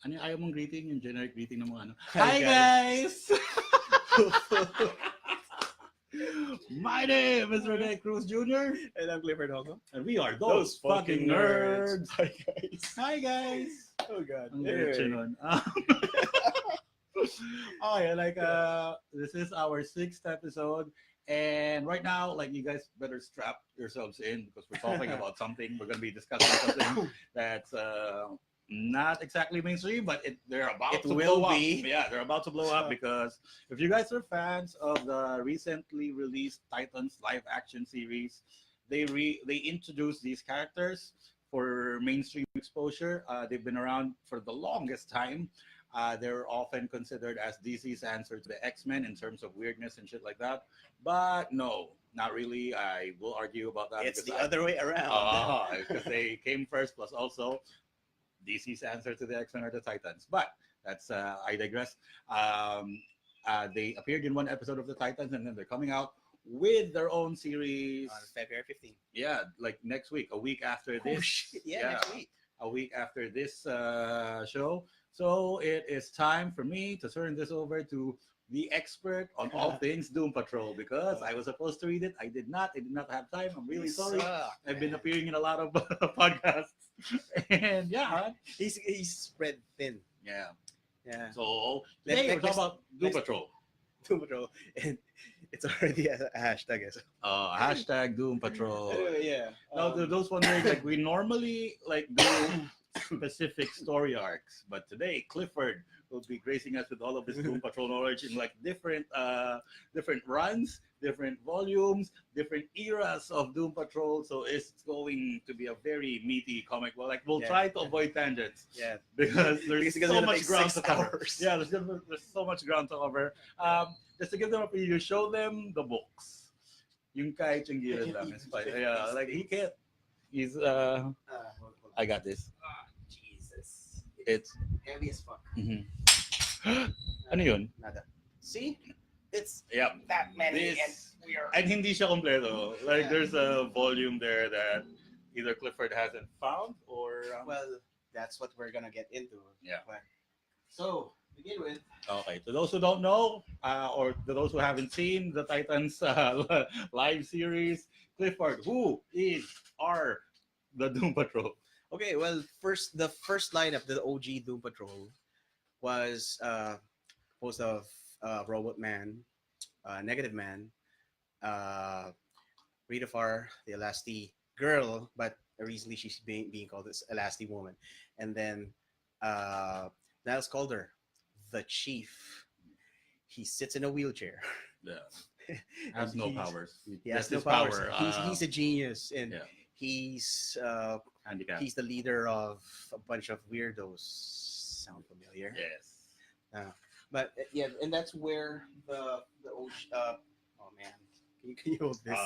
Ano yung ayaw mong greeting? Yung generic greeting ng mga ano? Hi, Hi guys! My name is Rene Cruz Jr. And I'm Clifford Hoko. And we are those fucking nerds. Hi, guys. Hi guys! Oh, God. Ang Anyway. diretsyo nun. Okay, like this is our 6th episode. And right now, like you guys better strap yourselves in because we're talking about something. We're gonna be discussing something that's not exactly mainstream, but they're about to blow up. Yeah, they're about to blow up because if you guys are fans of the recently released Titans live action series, they introduced these characters for mainstream exposure. They've been around for the longest time. They're often considered as DC's answer to the X-Men in terms of weirdness and shit like that. But no, not really. I will argue about that. It's the other way around. Because they came first, plus also DC's answer to the X-Men are the Titans. But that's, I digress. They appeared in one episode of the Titans, and then they're coming out with their own series. On February 15th. Yeah, like next week, a week after this. Oh, shit. Yeah, next week. A week after this show. So it is time for me to turn this over to the expert on all things Doom Patrol because I was supposed to read it. I did not have time. I'm really sorry. I've been appearing in a lot of podcasts. And yeah. He's spread thin. Yeah. Yeah. So today we're talking about Doom Patrol. Doom Patrol. And it's already a hashtag. Hashtag Doom Patrol. Yeah. Now, those wondering, like we normally like do specific story arcs, but today Clifford will be gracing us with all of his Doom Patrol knowledge in like different runs, different volumes, different eras of Doom Patrol. So it's going to be a very meaty comic. Well, like we'll try to avoid tangents. Yeah, because there's so much ground to cover. Hours. Yeah, there's so much ground to cover. Just to give them a preview, show them the books. Yung kay Chingiran lang. Yeah, like he can't. He's I got this. Jesus. It's heavy as fuck. Ano yun? Nada. See? It's yeah, that many this, and we are... And hindi siya kompleto. Like there's a volume there that either Clifford hasn't found or well, that's what we're gonna get into. Yeah. So, begin with. Okay, to those who don't know, or to those who haven't seen the Titans live series, Clifford, who are the Doom Patrol? Okay, well, the first lineup, the OG Doom Patrol, was composed of Robot Man, Negative Man, Rita Farr, the Elasti Girl, but recently she's being called this Elasti Woman, and then Niles Calder, the Chief. He sits in a wheelchair. Yeah, has no powers. He has no powers. He's a genius, and he's handicapped. He's the leader of a bunch of weirdos. Sound familiar? Yes. But yeah, and that's where the oh man, can you hold this?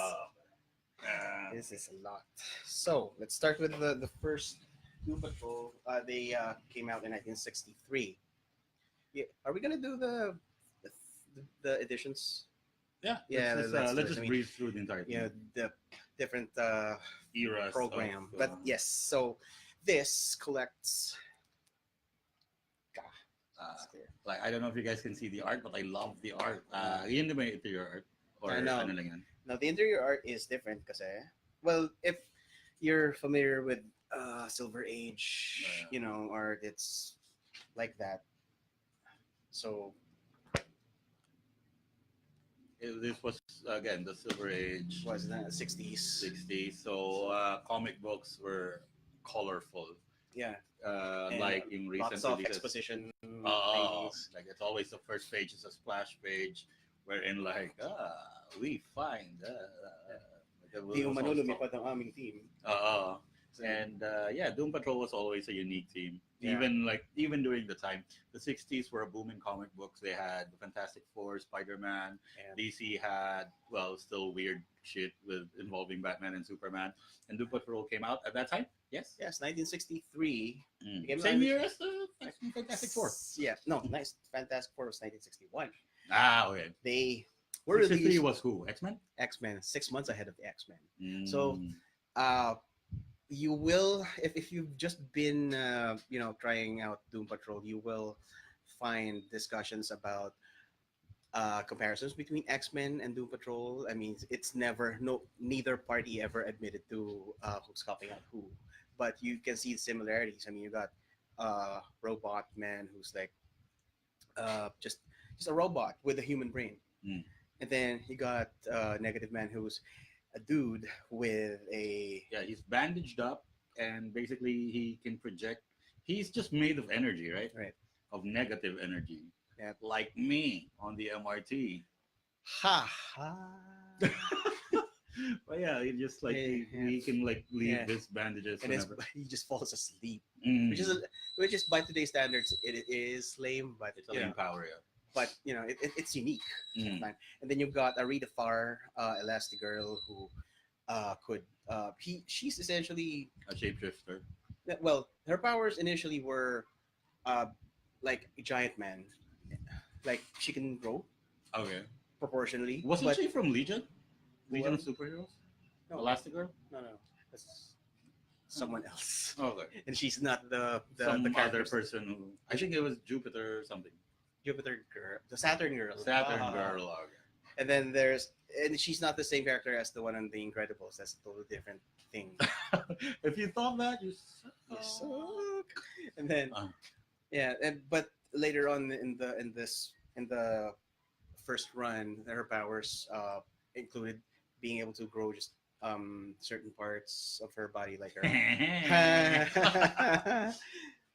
This is a lot. So let's start with the first Doom Patrol. They came out in 1963. Yeah, are we gonna do the editions? Yeah. Let's just breeze through the entire thing. Yeah, the different eras program. of, but yes, so this collects. Like I don't know if you guys can see the art, but I love the art. Yun naman yung interior art or I know. ano lang yan? Now the interior art is different kasi, well, if you're familiar with Silver Age, art, it's like that. So this was again the Silver Age. Was that 60s? 60s. So comic books were colorful. Yeah. Like in recent lots of releases. exposition. Like it's always the first page is a splash page, wherein like we find. Di umano lumipad ang aming team. And Doom Patrol was always a unique team. Yeah. Even during the time, the 60s were a booming comic books. They had the Fantastic Four, Spider-Man. DC had still weird shit involving Batman and Superman. And Doom Patrol came out at that time. Yes. Yes, 1963. Same year as the Fantastic Four. Yeah, no, nice. Fantastic Four was 1961. Okay. They were 63 released. was who? X-Men. X-Men, 6 months ahead of the X-Men. Mm. So, you will, if you've just been trying out Doom Patrol, you will find discussions about comparisons between X-Men and Doom Patrol. I mean, it's never, no, neither party ever admitted to who's copying out who, but you can see the similarities. I mean, you got robot man who's like just a robot with a human brain, Mm. and then you got negative man who's a dude with a Yeah, he's bandaged up, and basically he can project. He's just made of energy, right? right. Of negative energy, Yeah. like me on the MRT. Ha ha. But yeah, he just like Yeah, yeah. he can like leave Yeah. his bandages And it's, whenever. he just falls asleep, Mm. which is by today's standards it is lame, but It's a lame power, yeah. it's unique. Mm. Fine. And then you've got Arita Farr, Elastigirl, who could she's essentially, A shapeshifter. well, her powers initially were uh, like a giant man, like she can grow Okay. proportionally. Wasn't but she from Legion? Legion of Well, Superheroes? no, Elastigirl? no, that's someone else, Okay. and she's not Some the other character. person who I think it was Jupiter or something. Jupiter girl, the Saturn girl. Saturn Ah. girl. Okay. And then and she's not the same character as the one on The Incredibles. That's a totally different thing. If you thought that, you suck. You suck. And then Uh. yeah, and but later on in the first run, her powers included being able to grow just certain parts of her body, like her.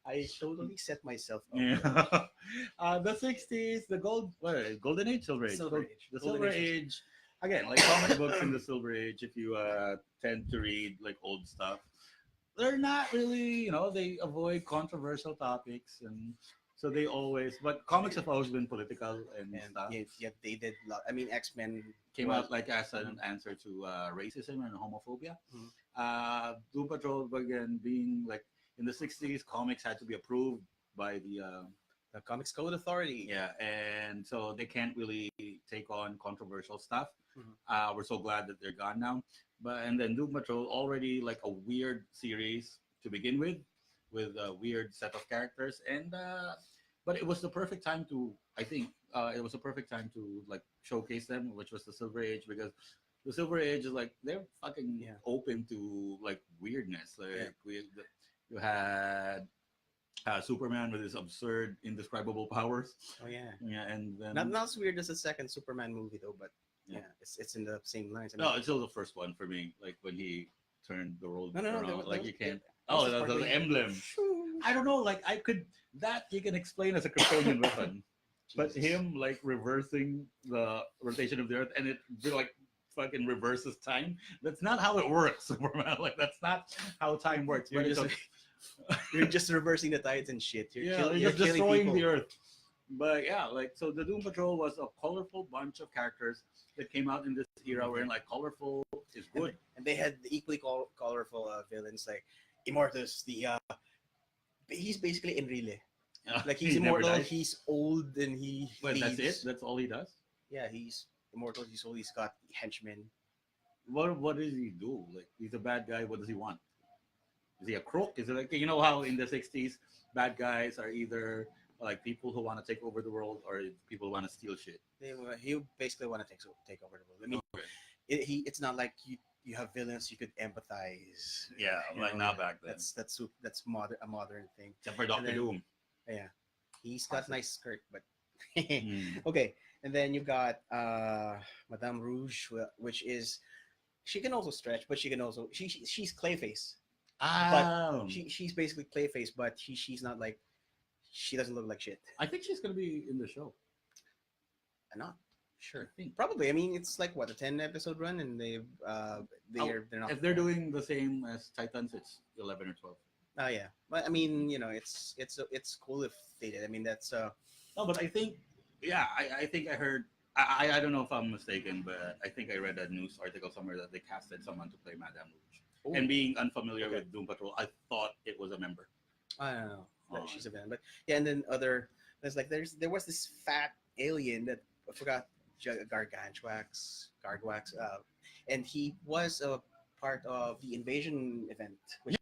I totally set myself up. Yeah. The 60s, the golden age, silver age. Silver Age. The Golden silver Age. age. Again, like comic books in the silver age, if you tend to read like old stuff, they're not really, they avoid controversial topics, and so they always, but comics have always been political and And stuff. yeah, they did. I mean, X-Men Came was- out like as an answer to racism and homophobia. Mhm. Doom Patrol, again, being like in the 60s, comics had to be approved by the Comics Code Authority. yeah, and so they can't really take on controversial stuff. Mhm. We're so glad that they're gone now. And then Doom Patrol, already like a weird series to begin with a weird set of characters, and but it was the perfect time to, I think, it was a perfect time to like showcase them, which was the Silver Age, because the Silver Age is like they're fucking Yeah. open to like weirdness. Like Yeah. you had Superman with his absurd, indescribable powers. Oh yeah. Yeah, and then Not as weird as the second Superman movie though, but Yeah. yeah, it's in the same lines. I no, mean, it's still the first one for me. Like when he turned the world no, around, there was- like there you was- can't. that was Oh, the that's part the where- emblem. I don't know. Like I could that you can explain as a Kryptonian weapon, but Jesus. him like reversing the rotation of the Earth and it like fucking reverses time. That's not how it works, Superman. Like that's not how time works. You're But it's just, you're just reversing the tides and shit. yeah, You're you're just killing destroying people. the Earth. But yeah, like so, the Doom Patrol was a colorful bunch of characters that came out in this era where like colorful is good. And they had equally colorful villains like Immortus. He's basically Enrile. Like he's He never immortal. dies. He's old and he. Wait, that's bleeds. it? That's all he does? Yeah, he's immortal. He's old. He's got henchmen. What does he do? Like he's a bad guy. What does he want? Is he a crook? Is it like how in the 60s bad guys are either like people who want to take over the world or people who want to steal shit? He basically want to take over the world. I mean, Okay. it's not like you have villains you could empathize. Yeah, You like know, not back then. That's a modern thing. Except for Doctor then- Doom. Yeah, he's got nice skirt, but Mm. okay. And then you got Madame Rouge, which is she can also stretch, but she can also she's Clayface. Ah, She's basically Clayface, but she's not like she doesn't look like shit. I think she's gonna be in the show. I'm not sure. I think. Probably. I mean, it's like what, a 10-episode run, and they're not. If they're doing the same as Titans, it's 11 or 12. Oh yeah, but I mean, it's cool if they did. I mean, that's No, but I think, yeah, I think I heard. I don't know if I'm mistaken, but I think I read a news article somewhere that they casted someone to play Madame Rouge. And being unfamiliar Okay. with Doom Patrol, I thought it was a member. I don't know. That Oh. she's a villain, but yeah, and then there was this fat alien that I forgot Gargantuax, and he was a part of the invasion event,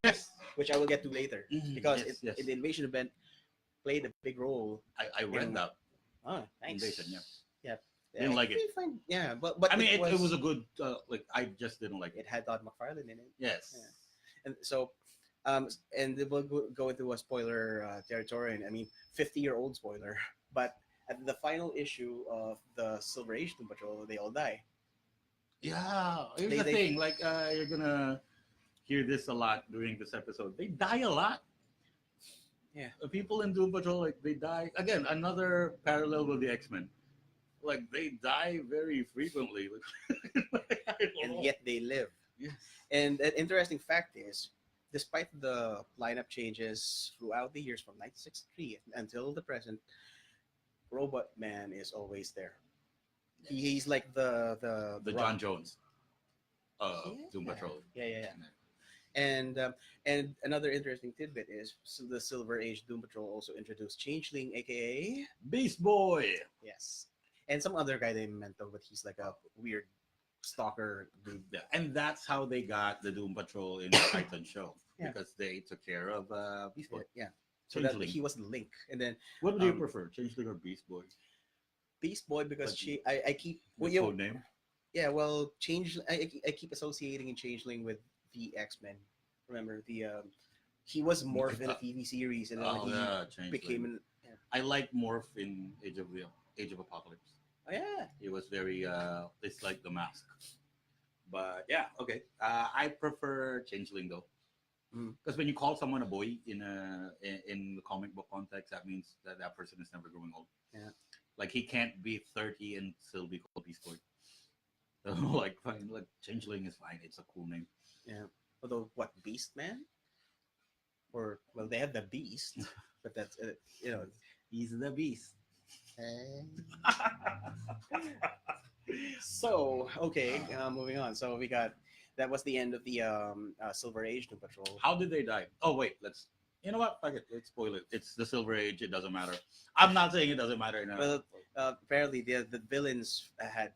Yes. which I will get to later, Mhm, because yes. in the invasion event played a big role. I read in- that. Oh, nice. Invasion, yeah. Yeah. Didn't like it. actually find- yeah, but I mean, it was a good. Like I just didn't like it it. had Todd McFarlane in it. Yes. Yeah. And so, and we'll go into a spoiler territory. And I mean, 50-year-old spoiler. But at the final issue of the Silver Age Doom Patrol, they all die. Yeah. Here's They- the they- thing. Like you're gonna hear this a lot during this episode. They die a lot. Yeah. People in Doom Patrol, like they die again. Another parallel with the X-Men. Like they die very frequently. I don't And know. yet they live. Yes. And an interesting fact is, despite the lineup changes throughout the years from 1963 until the present, Robot Man is always there. He's like the The rock. John Jones. Doom Yeah. Patrol. Yeah. And another interesting tidbit is, so the Silver Age Doom Patrol also introduced Changeling, aka Beast Boy. yes, and some other guy they mental, but he's like a weird stalker dude. Yeah, and that's how they got the Doom Patrol in the Titan show, Yeah. because they took care of Beast Boy. Yeah. So that Changeling. he was the link, and then What do you um, prefer, Changeling or Beast Boy? Beast Boy, because Like, I keep Your you code name? yeah, well, I keep associating in Changeling with the X-Men. Remember he was Morph in a TV series, and then Oh he yeah, Changeling. became an I like Morph in Age of Apocalypse. oh yeah. It was very it's like the mask. But yeah, okay. I prefer Changeling though, Mm. because when you call someone a boy in the comic book context, that means that that person is never growing old. Yeah. Like he can't be 30 and still be called Beast Boy. So like fine, like Changeling is fine. It's a cool name. Yeah. Although, what, Beast Man? Or, well, they have the Beast, but that's, He's the Beast. So, okay, moving on. So that was the end of the Silver Age Doom Patrol. How did they die? Oh wait, you know what? Fuck it. Let's spoil it. It's the Silver Age. It doesn't matter. I'm not saying it doesn't matter. No. Well, apparently the villains had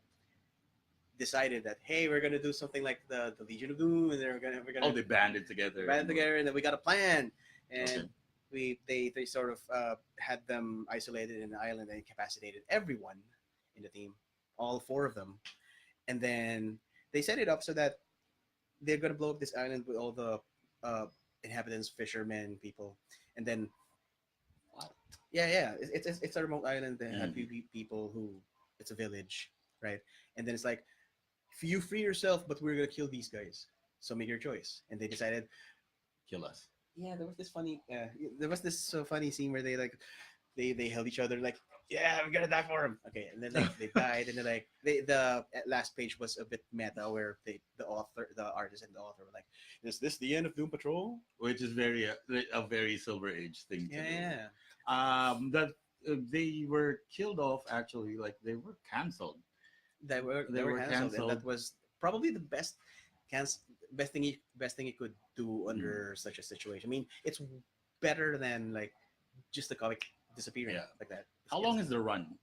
decided that, hey, we're gonna do something like the Legion of Doom, and we're gonna They banded together. band together, and then we got a plan, and Okay. they sort of had them isolated in an island and incapacitated everyone in the team, all four of them, and then they set it up so that they're gonna blow up this island with all the inhabitants, fishermen, people, and then What? yeah, it's a remote island that had Mhm. people who it's a village, right? And then it's like, you free yourself, but we're gonna kill these guys. So make your choice. And they decided, Kill us. yeah, there was this funny scene where they held each other like, yeah, we're gonna die for him. Okay, and then they died, and then the last page was a bit meta, where the artist and the author were like, is this the end of Doom Patrol? Which is a very Silver Age thing to do. Yeah. That they were killed off actually. Like they were canceled. They were canceled, canceled. and that was probably the best thing you could do under such a situation. I mean, it's better than like just the comic disappearing Yeah. like that. How long is the run?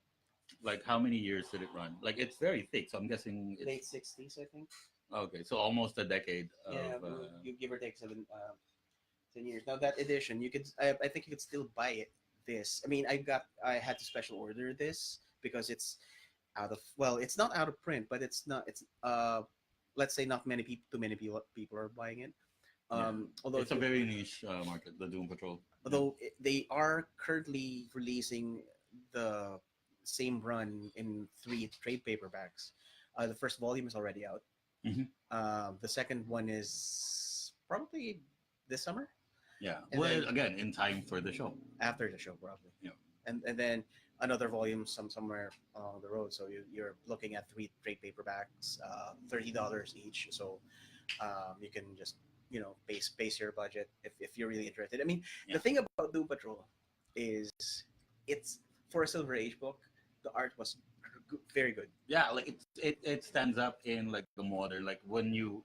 Like how many years did it run? Like it's very thick, so I'm guessing it's late 60s, I think. okay. So almost a decade. Yeah, Of, you give or take 10 years. Now that edition, I think you could still buy it. I mean, I had to special order this because it's it's not out of print, but it's let's say not too many people are buying it. Although it's a very niche market, the Doom Patrol. although they are currently releasing the same run in 3 trade paperbacks. The first volume is already out. Mhm. The second one is probably this summer. Yeah. And Well, then- again, in time for the show. After the show, probably. Yeah. And then another volume somewhere along the road. So you're looking at 3 trade paperbacks, $30 each. So you can just base your budget if you're really interested. I mean, Yeah. the thing about Doom Patrol is it's for a Silver Age book. The art was very good. Yeah, like it stands up in like the modern, like when you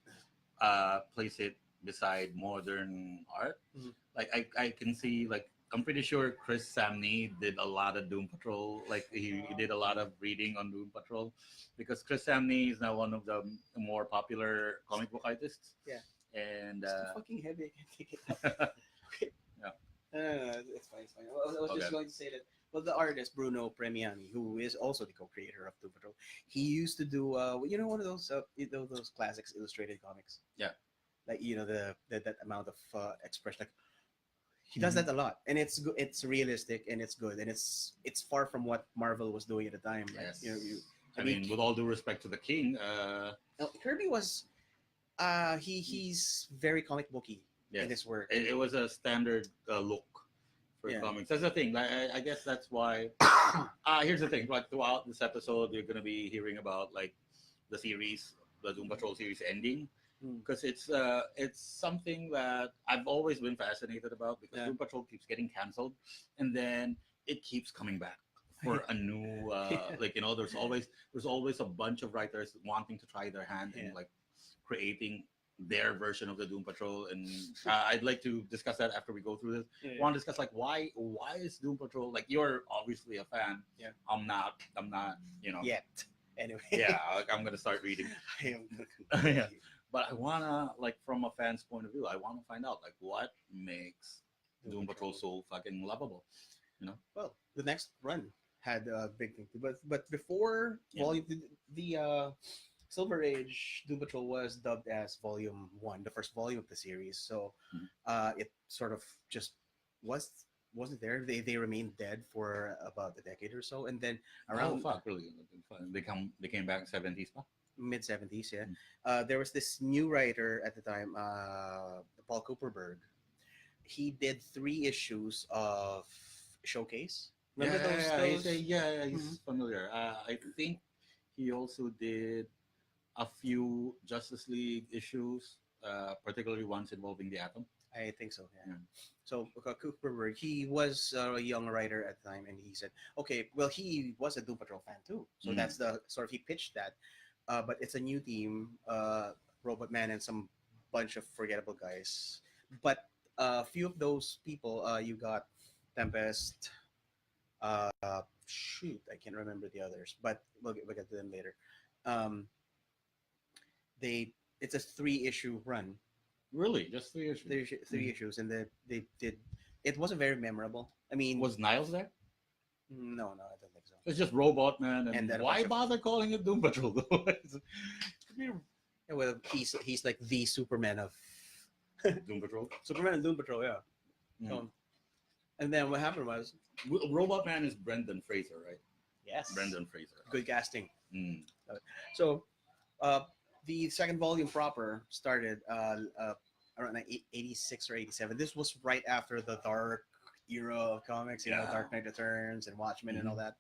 place it beside modern art, Mhm. like I can see like I'm pretty sure Chris Samney did a lot of Doom Patrol. Like he did a lot of reading on Doom Patrol, because Chris Samney is now one of the more popular comic book artists. Yeah. And It's too fucking heavy. I can't take it. yeah. It's fine. It's fine. I was just Okay. going to say that. Well, the artist Bruno Premiani, who is also the co-creator of Doom Patrol, he used to do, one of those, those classics illustrated comics. Yeah. Like that amount of expression. Like he does Mhm. that a lot, and it's good. It's realistic and it's good, and it's far from what Marvel was doing at the time. Like Yes. I I mean, mean, with all due respect to the King, Kirby was, he's very comic booky in yes, his work. it was a standard look for Yeah. comics. That's the thing. Like, I guess that's why. Here's the thing. Like throughout this episode, you're gonna be hearing about like the series, the Doom Patrol series ending, Mm. because it's something that I've always been fascinated about, because Yeah. Doom Patrol keeps getting canceled, and then it keeps coming back for a new like there's always a bunch of writers wanting to try their hand in Yeah. like creating their version of the Doom Patrol, and I'd like to discuss that after we go through this. Yeah. Want to discuss like why is Doom Patrol, like, you're obviously a fan. Yeah. I'm not, Yet. Anyway. yeah, like, I'm gonna start reading. I am. Yeah. But I wanna, like, from a fan's point of view, I wanna find out like what makes Doom Patrol so fucking lovable. Well, the next run had a big thing too, but before Yeah. volume the Silver Age Doom Patrol was dubbed as Volume One, the first volume of the series. So, Mhm. it sort of just wasn't there. They remained dead for about a decade or so, and then Around around fuck, really? They came back 70s, pa? mid '70s, yeah, Mm. there was this new writer at the time, Paul Cooperberg. He did 3 issues of Showcase. Remember He's familiar. I think he also did a few Justice League issues, particularly ones involving the Atom. I think so. Yeah. Yeah. So Cooperberg, he was a young writer at the time, and he said, "Okay, well, he was a Doom Patrol fan too." So Mm. that's the sort of he pitched that, but it's a new team, Robot Man and some bunch of forgettable guys. But a few of those people, you got Tempest. Shoot, I can't remember the others, but we'll get to them later. Um, it's a 3 issue run. Really, just 3 issues. Three Mhm. issues, and they did. It wasn't very memorable. I mean, Was Niles there? no, I don't think so. It's just Robot Man, And and then a why bunch of- bother calling it Doom Patrol though? Yeah, well, he's like the Superman of Doom Patrol. Superman and Doom Patrol, yeah. Mm. So, and then what happened was, Robot Man is Brendan Fraser, right? yes, Brendan Fraser. good casting. Mm. So, the second volume proper started around like 86 or 87. This was right after the dark era of comics, Yeah. Dark Knight Returns and Watchmen and all that.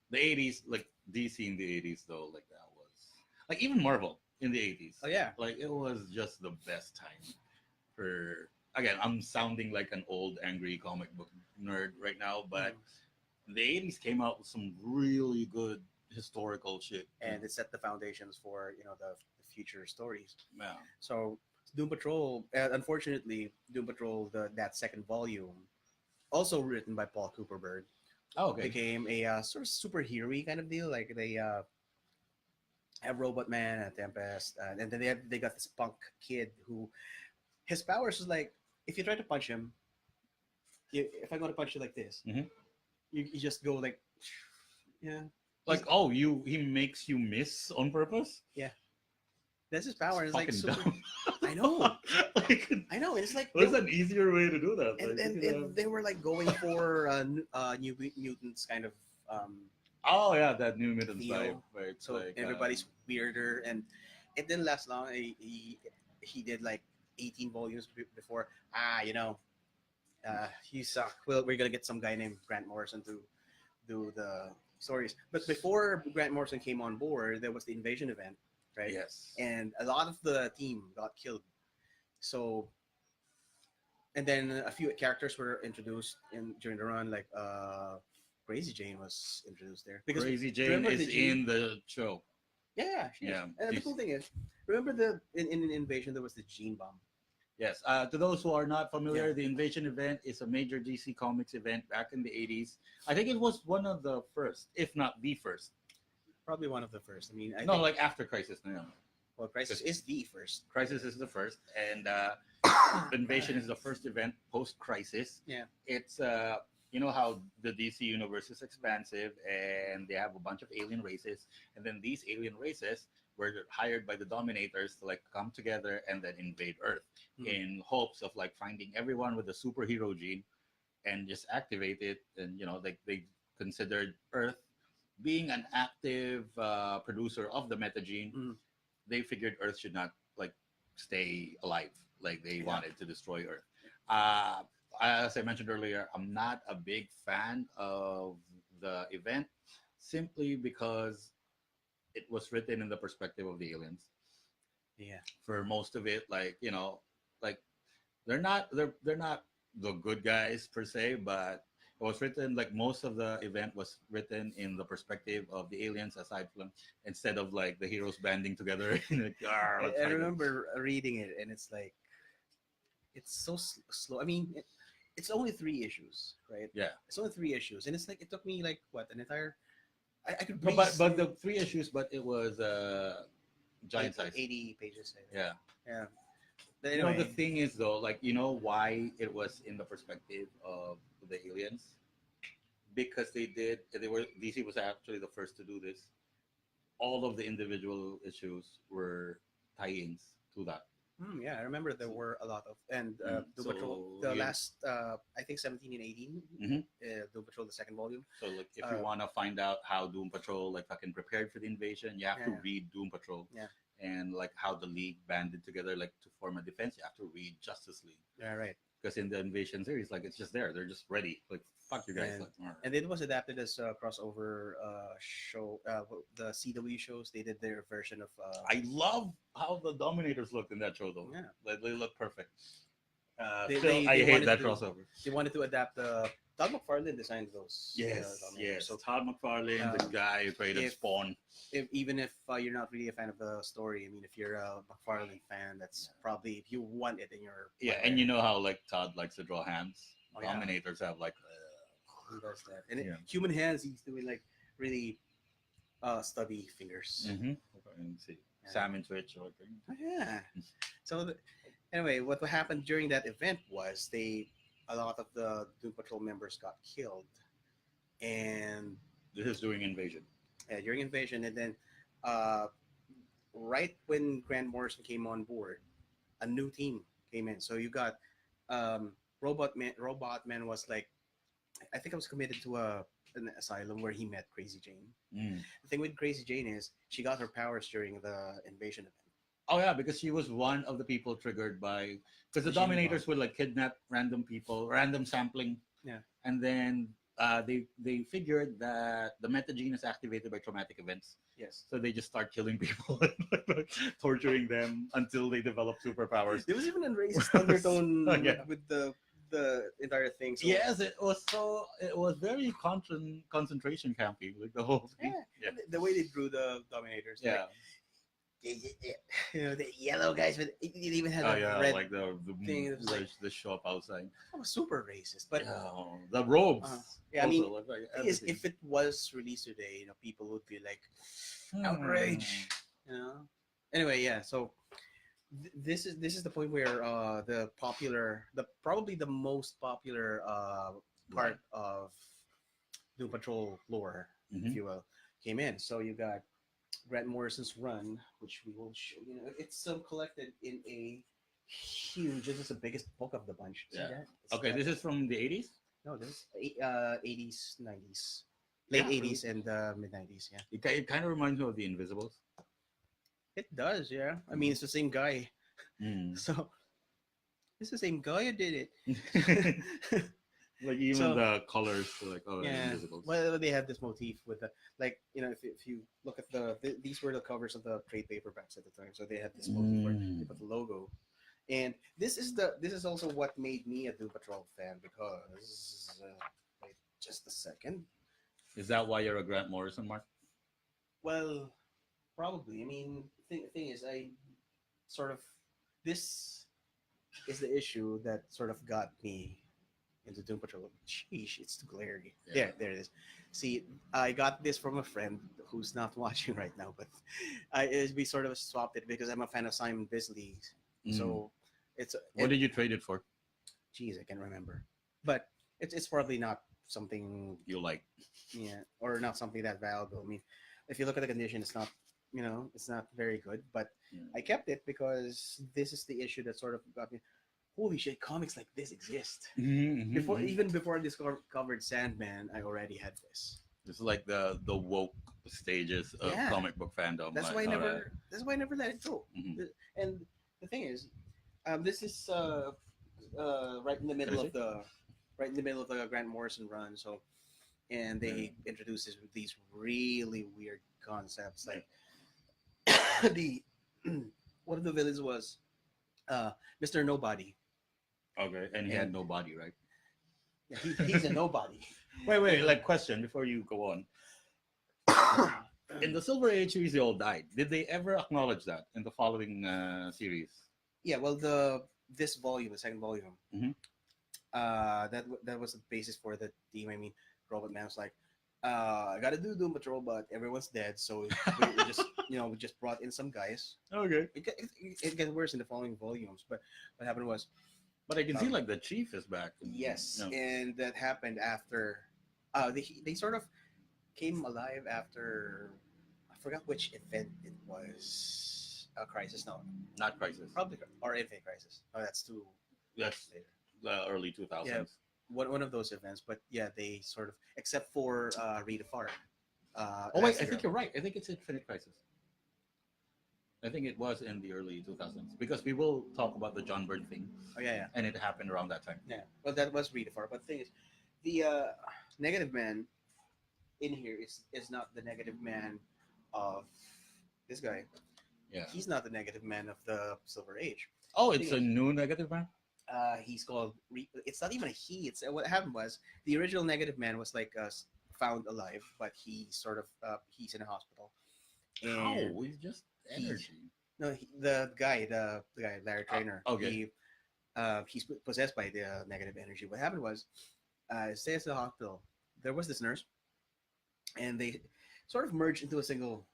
The 80s, like DC in the 80s, though, like that was like even Marvel in the 80s. Oh yeah, Like it was just the best time for. Again, I'm sounding like an old angry comic book nerd right now, but the 80s came out with some really good historical shit. and it set the foundations for the future stories. Yeah. So Doom Patrol, unfortunately, Doom Patrol, that second volume, also written by Paul Cooperberg, Oh, okay. became a sort of superhero kind of deal. Like they have Robot Man and Tempest, and then they got this punk kid who his powers is like if you try to punch him, if I'm gonna punch you like this, Mhm. you just go like, yeah. Like, he makes you miss on purpose. That's his power. It's like Fucking super, dumb. I know. Like, I know. It's like what's an easier way to do that? and, Like, and, you know. and they were like going for New Mutants kind of Oh yeah, that New Mutants feel. vibe. Where it's so like, everybody's weirder, and it didn't last long. He did like 18 volumes before you suck. Well, we're gonna get some guy named Grant Morrison to do the stories. But before Grant Morrison came on board, there was the invasion event, right? yes. And a lot of the team got killed. So, and then a few characters were introduced during the run, like Crazy Jane was introduced there because Crazy Jane remember is the Jane- in the show. yeah, she is. Yeah, And the she's- cool thing is, remember in Invasion there was the gene bomb. Yes. To those who are not familiar, Yeah. the Invasion event is a major DC Comics event back in the 80s. I think it was one of the first, if not the first. Probably one of the first. I mean, I No, think like after Crisis. No, no. well, Crisis is the first. Crisis is the first, and Invasion is the first event post Crisis. Yeah. It's you know how the DC universe is expansive, and they have a bunch of alien races, and then these alien races were hired by the Dominators to like come together and then invade Earth Hmm. in hopes of like finding everyone with a superhero gene and just activate it. And you know, like they considered Earth being an active producer of the metagene. Mhm. They figured Earth should not like stay alive. Like they Yeah. wanted to destroy Earth. Uh, as I mentioned earlier, I'm not a big fan of the event simply because it was written in the perspective of the aliens. Yeah. For most of it, like you know, like they're not the good guys per se, but it was written like most of the event was written in the perspective of the aliens aside from instead of like the heroes banding together in like, "Arr, let's I fight them." remember reading it, and it's like it's so slow. I mean, it's only three issues, right? Yeah. It's only three issues, and it's like it took me like what an entire. I could No, breeze but the through, 3 issues, but it was giant like size. 80 pages. I think. Yeah. Yeah. But You know the anyway, thing is though, like you know why it was in the perspective of the aliens? Because they were DC was actually the first to do this. All of the individual issues were tie-ins to that. yeah, I remember there were a lot of and Doom Patrol. So The you, last, I think 17 and 18, mhm. Doom Patrol, the second volume. So like if you Uh, want to find out how Doom Patrol like fucking prepared for the invasion, you have to yeah, read Doom Patrol. yeah, And like how the League banded together like to form a defense, you have to read Justice League. yeah, right. Because in the invasion series, like it's just there. They're just ready. Like fuck you guys. And Like, "Arr." and it was adapted as a crossover show. The CW shows they did their version of. I love how the Dominators looked in that show though. Yeah, Like they look perfect. they, Still, they, I they hate wanted that to crossover. they wanted to adapt the. Todd McFarlane designed those. Yes, Dominators. yes. So Todd McFarlane, the guy who created if Spawn. even if you're not really a fan of the story, I mean, if you're a McFarlane fan, that's probably if you want it in your Yeah, and you know how like Todd likes to draw hands. Oh, yeah. Dominators have like. He does that, and Yeah. human hands, he's doing like really stubby fingers. And see, Yeah. Sam and Twitch. Okay. Oh, yeah. So anyway, what happened during that event was a lot of the Doom Patrol members got killed, and This is doing invasion. during invasion, and then uh, right when Grant Morrison came on board, a new team came in. So you got Robot Man. Robot Man was like, I think I was committed to an asylum where he met Crazy Jane. Mm. The thing with Crazy Jane is she got her powers during the invasion event. Oh yeah, because she was one of the people triggered by because the The gene Dominators would like kidnap random people, random sampling. Yeah. And then they figured that the metagene is activated by traumatic events, Yes. so they just start killing people, and torturing them until they develop superpowers. There was even a racist undertone Yeah. with the entire thing. So, Yes, it was so. It was very concentration campy, like the whole thing. yeah, the way they drew the Dominators. Yeah. Like, you know, the yellow guys, but it even had Oh a yeah, red. like the thing, it was like- the shop outside. That was super racist, but Yeah, the robes. yeah, I mean, also, like, thing is, everything. if it was released today, you know, people would be like, Hmm. outrage, you know. Anyway, yeah. So this is the point where probably the most popular part of Doom Patrol lore, if Mhm. you will, came in. So you got Grant Morrison's run, which we will show. You know, it's collected in a huge. This is the biggest book of the bunch. See Yeah. that? It's Okay, that- this is from the 80s. no, this is 80s, 90s, late Yeah. 80s and mid 90s. Yeah, It kind of reminds me of the Invisibles. it does. Yeah, I mean, it's the same guy. Mm. So it's the same guy who did it. Like even So- the colors, like Yeah. Invisibles. Well, they had this motif with the like, you know, if you look at these were the covers of the trade paperbacks at the time, so they had this motif where they put the logo, and this is also what made me a Doom Patrol fan because wait just a second. Is that why you're a Grant Morrison, Mark? Well, probably. I mean, thing is, I sort of this is the issue that sort of got me into Doom Patrol. Sheesh, it's too glary. Yeah. There it is. See, I got this from a friend who's not watching right now, but we sort of swapped it because I'm a fan of Simon Bisley. Mm. So it's What did you trade it for? geez, I can't remember, but it's probably not something, You like? yeah, or not something that valuable. I mean, if you look at the condition, it's not, it's not very good. But Yeah. I kept it because this is the issue that sort of got me. Holy shit, comics like this exist. Even before I discovered Sandman, I already had this. It's like the woke stages of Yeah. comic book fandom. That's like, why I all never. right. That's why I never let it go. Mhm. And the thing is, this is right in the middle Can I of the Grant Morrison run. So, and they introduce these really weird concepts. Like the one of the villains was Mr. Nobody. Okay, and he had no body, right? Yeah, he's a nobody. Wait. Like question before you go on. In the Silver Age series, they all died. Did they ever acknowledge that in the following series? Yeah, well, this volume, the second volume, Mhm. that was the basis for the theme. I mean, Robot Man was like, I gotta do Doom Patrol, but everyone's dead, so we just we just brought in some guys. Okay, It gets worse in the following volumes, but what happened was but I can see like the chief is back. yes, No. and that happened after they sort of came alive after I forgot which event it was. A crisis, no, Not Crisis. probably or Infinite Crisis. Oh, that's too That's later. the early 2000s. Yeah. One of those events, but yeah, they sort of except for Rita Farr. Oh wait, as I the think girl. you're right. I think it's Infinite Crisis. I think it was in the early 2000s because we will talk about the John Byrne thing, Oh yeah, and it happened around that time. yeah. Well, that was Rita Farr, but the thing is, the negative man in here is not the negative man of this guy. Yeah. He's not the negative man of the Silver Age. Oh, it's a new negative man. He's called. It's not even a he. It's what happened was the original negative man was like found alive, but he sort of he's in a hospital. And Oh, he's just he- energy. no, the guy Larry Trainer. okay. He's possessed by the negative energy. What happened was, stays at the hospital. There was this nurse, and they sort of merged into a single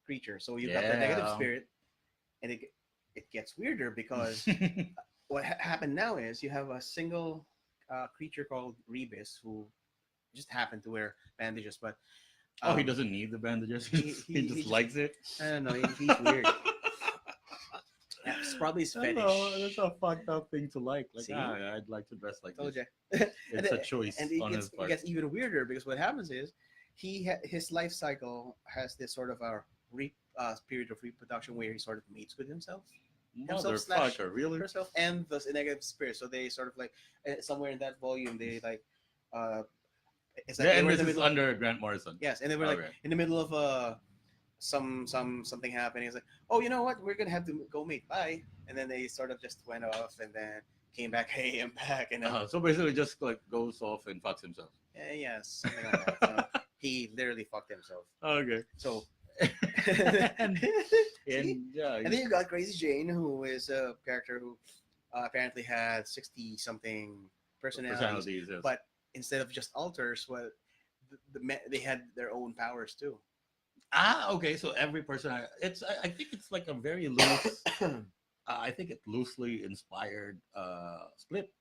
creature. So you got the negative Yeah. spirit, and it gets weirder because what happened now is you have a single creature called Rebis who just happened to wear bandages, but Oh, he doesn't need the bandages. He just likes it. I don't know. He's weird. Yeah, it's probably his fetish. That's a fucked up thing to like. Like, See? I'd like to dress like Told this. you. It's a choice And it on gets, his it part. gets even weirder because what happens is his life cycle has this sort of a period of reproduction where he sort of mates with himself Motherfucker, really? herself and the negative spirit. So they sort of like somewhere in that volume they like it's like Yeah, they and were in this the is middle under Grant Morrison. yes, and they were like Okay. in the middle of something happening. It's like, oh, you know what? We're gonna have to go mate. Bye. And then they sort of just went off and then came back. Hey, I'm back. And So basically, just like goes off and fucks himself. yeah, something like that. So he literally fucked himself. Okay. So and, see? yeah, And then you got Crazy Jane, who is a character who apparently had 60 something personalities, yes. but instead of just alters, well, they had their own powers too. Okay. So every person, I think it's like a very loose. I think it loosely inspired Split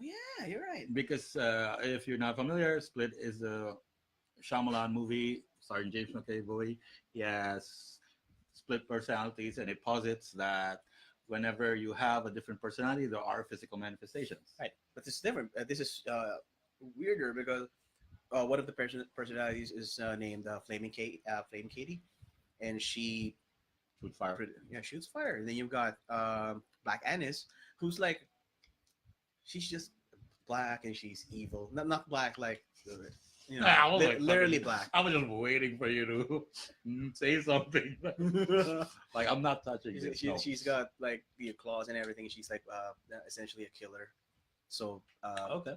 Yeah, you're right. because if you're not familiar, Split is a Shyamalan movie starring James McAvoy. He has split personalities, and it posits that whenever you have a different personality, there are physical manifestations. Right, but this is different. This is weirder because one of the personalities is named Flame Katie, and she Shoot fire. shoots fire. And then you've got Black Annis, who's like she's just black and she's evil. Not black like I was literally fucking- black. I was just waiting for you to say something. Like I'm not touching this. No. She's got like the claws and everything. She's like essentially a killer. So Okay.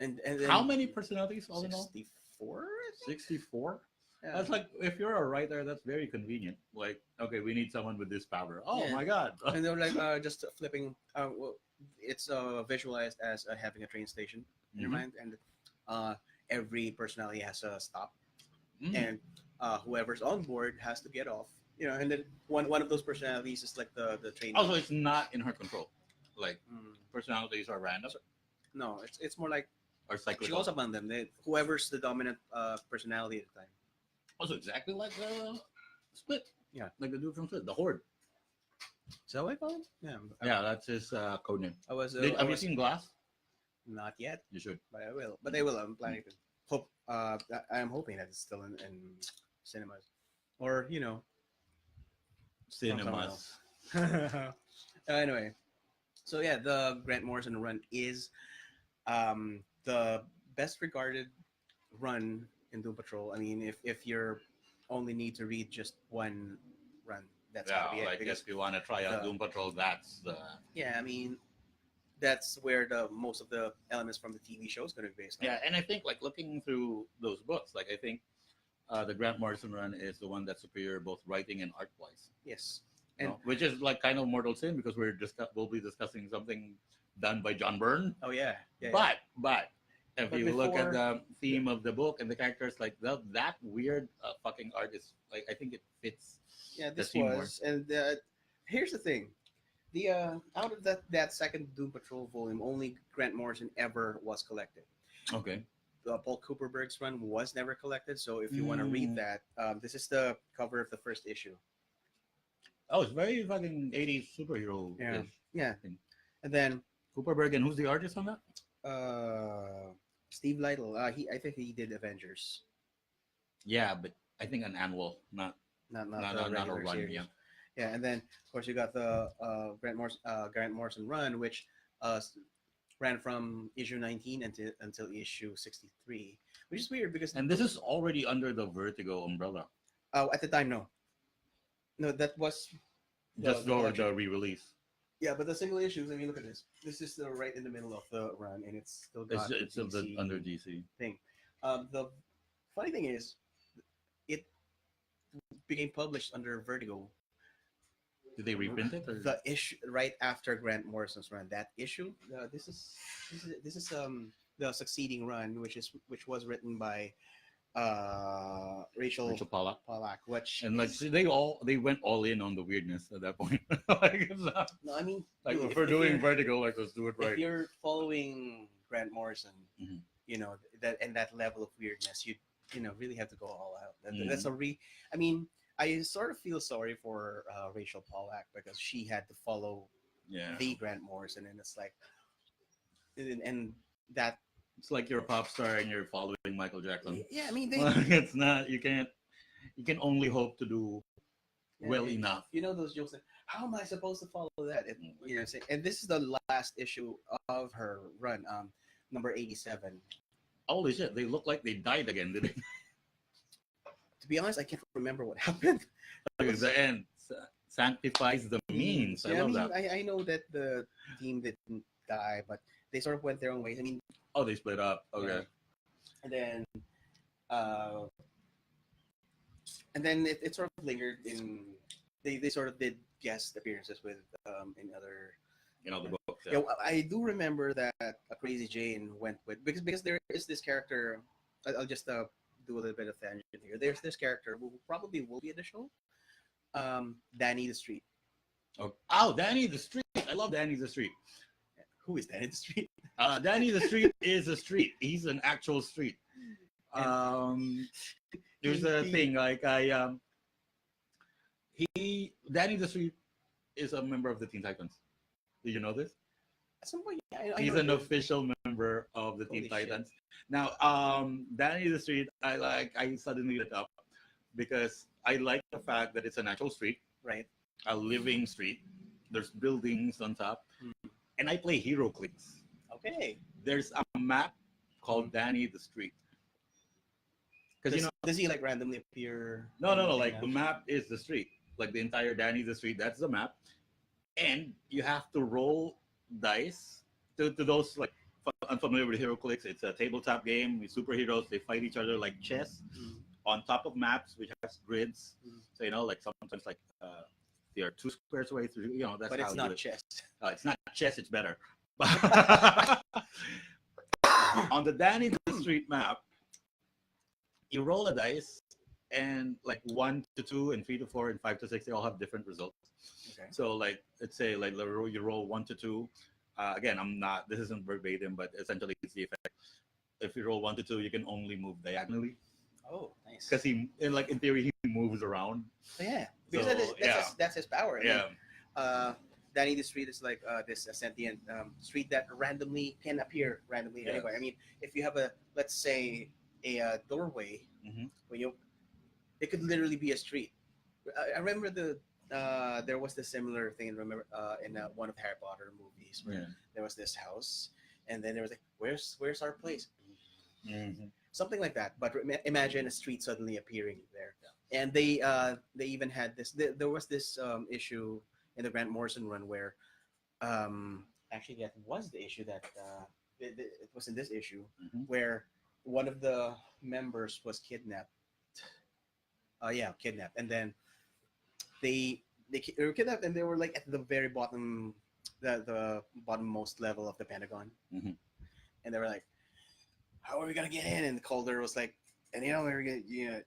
and then How many personalities all in all? 64. 64. Yeah. That's like if you're a writer, that's very convenient. Like, okay, we need someone with this power. Oh Yeah. my god. And they're like just flipping. Well, it's visualized as having a train station in your Mhm. mind, and uh, every personality has a stop, Mm. and whoever's on board has to get off. And then one of those personalities is like the train. Also, it's not in her control. Like Mm. personalities are random No, it's more like or she cyclical. goes upon them. Whoever's the dominant personality at the time. Also, exactly like the Split. Yeah. Like the dude from Split, the Horde. Is that what I call it? Yeah. Yeah, that's his code name. I was. Have you seen Glass? Not yet, You should. but I will. But I will. I'm planning to. Hope. I'm hoping that it's still in cinemas, or Cinemas. Anyway, so yeah, the Grant Morrison run is the best regarded run in Doom Patrol. I mean, if you're only need to read just one run, that's Yeah, gotta be it. like Because if you want to try out the- Doom Patrol, that's the. yeah, I mean, that's where the most of the elements from the TV show is going to be based on. Yeah, and I think like looking through those books, like I think the Grant Morrison run is the one that's superior both writing and art wise. Yes, You and know, which is like kind of mortal sin because we'll be discussing something done by John Byrne. oh yeah, yeah. But if But you look at before- the theme of the book and the characters, like that weird fucking art is like I think it fits. Yeah, the this scene more. was, and here's the thing: the out of that second Doom Patrol volume, only Grant Morrison ever was collected. Okay. Paul Cooperberg's run was never collected, so if you want to read Mm. that, this is the cover of the first issue. Oh, it's very fucking 80s superhero. Yeah. Yeah, Thing. and then Cooperberg, and who's the artist on that? Steve Lytle. I think he did Avengers, Yeah, but I think an annual, not not not, the not, not a regular run. series. Yeah. Yeah, and then of course you got the Grant Morrison run, which ran from issue 19 until issue 63, which is weird because And this is already under the Vertigo umbrella. at the time no that was Just the for collection. the re-release. Yeah, but the single issues. I mean, look at this. This is still right in the middle of the run, and it's still got It's the still DC under DC. thing. The funny thing is, it became published under Vertigo. Did they reprint it? Or? The issue right after Grant Morrison's run. That issue. This is the succeeding run, which was written by Rachel Rachel Pollack. Pollack. Which And like is- they went all in on the weirdness at that point. Like, it's not, no, I mean, like dude, if we're doing you're- Vertigo, like let's do it if right. you're following Grant Morrison, Mhm. that level of weirdness, you really have to go all out. Mhm. That's I mean, I sort of feel sorry for Rachel Pollack because she had to follow Yeah. the Grant Morrison, and it's like, and that It's like you're a pop star and you're following Michael Jackson. yeah, I mean they Like, it's not. You can only hope to do well yeah, enough. those jokes. Like, how am I supposed to follow that? And this is the last issue of her run, number 87. Holy shit! They look like they died again, did they? To be honest, I can't remember what happened. Because the end sanctifies the means. I Yeah, love mean, that. I know that the team didn't die, but they sort of went their own ways. I mean, Oh, they split up. Okay. and then uh, it sort of lingered in. They sort of did guest appearances with in other. You know the book. Yeah, I do remember that a Crazy Jane went with because there is this character. I'll just do a little bit of tangent here. There's this character who probably will be at the show. Danny the Street. Oh, Danny the Street. I love Danny the Street. Who is Danny the Street? Danny the Street is a street. He's an actual street. There's a thing like Danny the Street is a member of the Teen Titans. Did you know this? At some point, yeah, I He's know an that. official member of the Teen Holy shit. Titans. Now, Danny the Street, I suddenly lit up because I like the fact that it's an actual street, Right. a living street. There's buildings on top, Mm. and I play hero clicks. Okay. There's a map called Danny the Street. Because Does he like randomly appear? no, in like the match? map is the street, like the entire Danny the Street. That's the map, and you have to roll dice to those unfamiliar with hero clicks. It's a tabletop game with superheroes. They fight each other like chess. Mm. on top of maps which has grids. Mhm. So like sometimes like they are 2 squares away. Through that's But how it's you do not it. chess. It's not chess. It's better. On the Danny the Street map, you roll a dice, and like 1 to 2 and 3 to 4 and 5 to 6, they all have different results. Okay. So like let's say like you roll 1 to 2. Again, I'm not. This isn't verbatim, but essentially it's the effect. If you roll 1 to 2, you can only move diagonally Oh, nice. because in theory he moves around. So, yeah, because So that's his power. I mean, yeah, Danny the Street is like this sentient street that randomly can appear randomly Yes. anywhere. I mean, if you have let's say a doorway, hmm when it could literally be a street. I remember there was this similar thing. Remember in one of the Harry Potter movies where yeah. there was this house, and then there was like, where's our place? hmm Something like that. But imagine a street suddenly appearing there. And they even had this. There was this issue in the Grant Morrison run where actually that was the issue that it was in this issue hmm where one of the members was kidnapped. Yeah, kidnapped, and then they were kidnapped, and they were like at the very bottom, the bottommost level of the Pentagon, hmm and they were like, "How are we gonna get in?" And Calder was like, "And we were gonna,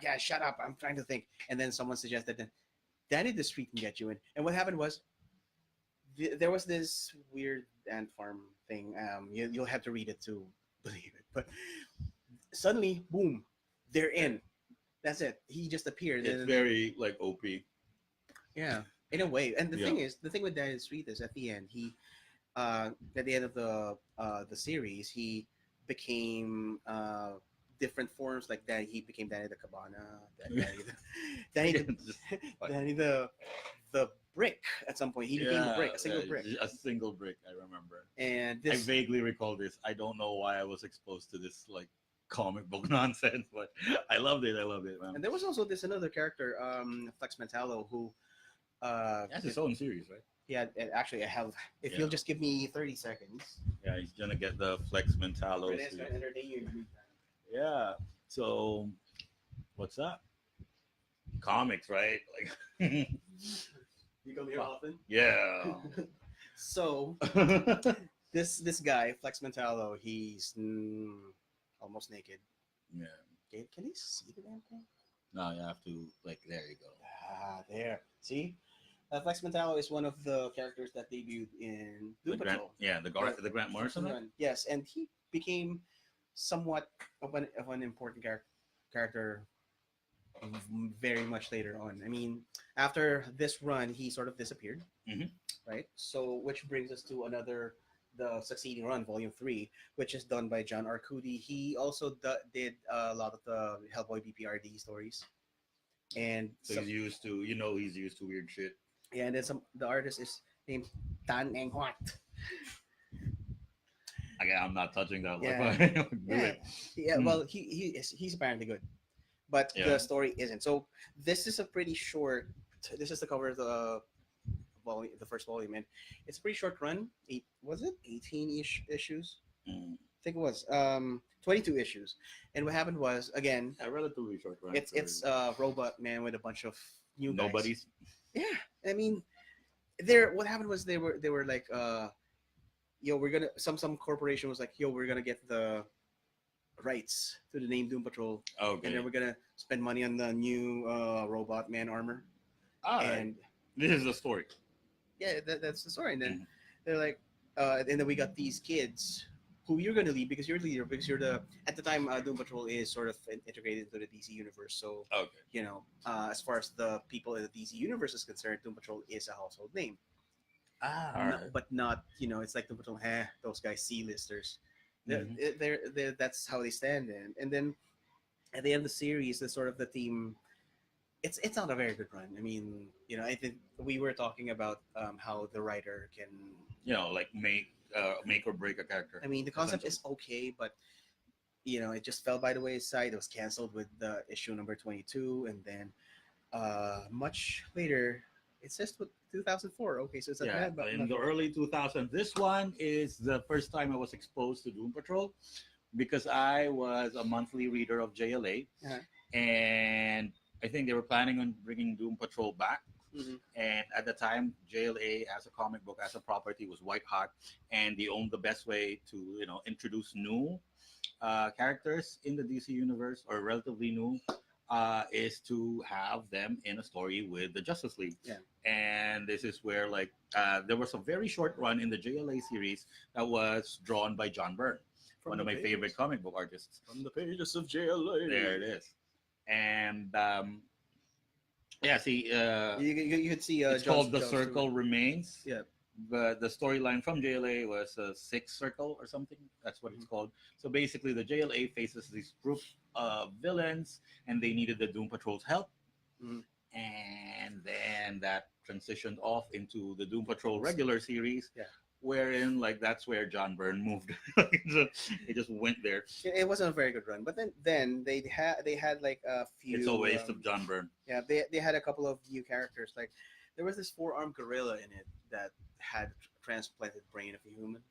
guys, shut up! I'm trying to think." And then someone suggested that Danny the Street can get you in. And what happened was there was this weird ant farm thing. You'll have to read it to believe it. But suddenly, boom, they're in. That's it. He just appeared. It's very like OP. Yeah, in a way. And Yeah. the thing with Danny the Street is at the end, at the end of the series, he became different forms like that. He became Danny the Cabana, Danny the, Just, Danny the brick. At some point, he became a brick, a single brick. A single brick. I remember. And I this, vaguely recall this. I don't know why I was exposed to this like comic book nonsense, but I loved it. I loved it, man. and there was also this another character, Flex Mentallo, who That's his own series, right? yeah, actually I have. If Yeah. you'll just give me 30 seconds. Yeah, he's gonna get the Flex Mentallo Rene's series. gonna entertain you. Yeah. So, what's up? Comics, right? Like, You come here often? yeah. So this guy, Flex Mentallo, he's almost naked. Yeah. Can he see the damn thing? No, you have to like. There you go. There. See? Flex Mentallo is one of the characters that debuted in Doom The Grant, Patrol. yeah, the Grant Morrison. One? Yes, and he became somewhat of an important character very much later on. I mean, after this run, he sort of disappeared, Mhm. right? So, which brings us to the succeeding run, Volume 3, which is done by John Arcudi. He also did a lot of the Hellboy BPRD stories. And So he's used to, he's used to weird shit. yeah, and then the artist is named Dan Eng Huat. Again, I'm not touching that. Yeah. Do Yeah, it. yeah. Hmm. Well, he's apparently good, but Yeah. the story isn't. So this is a pretty short. This is the cover of the volume, the first volume, and it's a pretty short run. Was it 18-ish issues? Mm. I think it was 22 issues. And what happened was, again, A relatively short run. it's a robot man with a bunch of new guys. nobody's. Yeah, I mean, what happened was they were like, yo, we're gonna some corporation was like, yo, we're gonna get the rights to the name Doom Patrol, Okay. and then we're gonna spend money on the new robot man armor. All right. And This is the story. yeah, that's the story. And then Mhm. they're like, and then we got these kids who you're gonna lead because you're the leader, because you're at the time Doom Patrol is sort of integrated into the DC universe. So Okay. as far as the people in the DC universe is concerned, Doom Patrol is a household name. Alright. But not, it's like Doom Patrol. Those guys C-listers. Mhm. That's how they stand in. And then at the end of the series, the sort of the theme. It's not a very good run. I mean, I think we were talking about how the writer can. Like make or break a character. I mean, the concept is okay, but it just fell by the wayside. It was canceled with the issue number 22, and then much later, it says 2004. Okay, so it's a in the early 2000s. This one is the first time I was exposed to Doom Patrol, because I was a monthly reader of JLA, Uh-huh. and I think they were planning on bringing Doom Patrol back. Mhm. And at the time, JLA as a comic book, as a property, was white hot, and they owned the best way to introduce new characters in the DC universe, or relatively new, is to have them in a story with the Justice League. Yeah. And this is where there was a very short run in the JLA series that was drawn by John Byrne, one of my favorite comic book artists. From the pages of JLA. There it is. And yeah, see, You could see it's called The Circle Remains. Yeah. But the storyline from JLA was a sixth circle or something. That's what it's called. So basically, the JLA faces this group of villains, and they needed the Doom Patrol's help. Mhm. And then that transitioned off into the Doom Patrol regular series. Yeah. Wherein, that's where John Byrne moved. He just went there. It wasn't a very good run, but then they had like a few. It's a waste of John Byrne. Yeah, they had a couple of new characters. Like there was this four-armed gorilla in it that had transplanted brain of a human,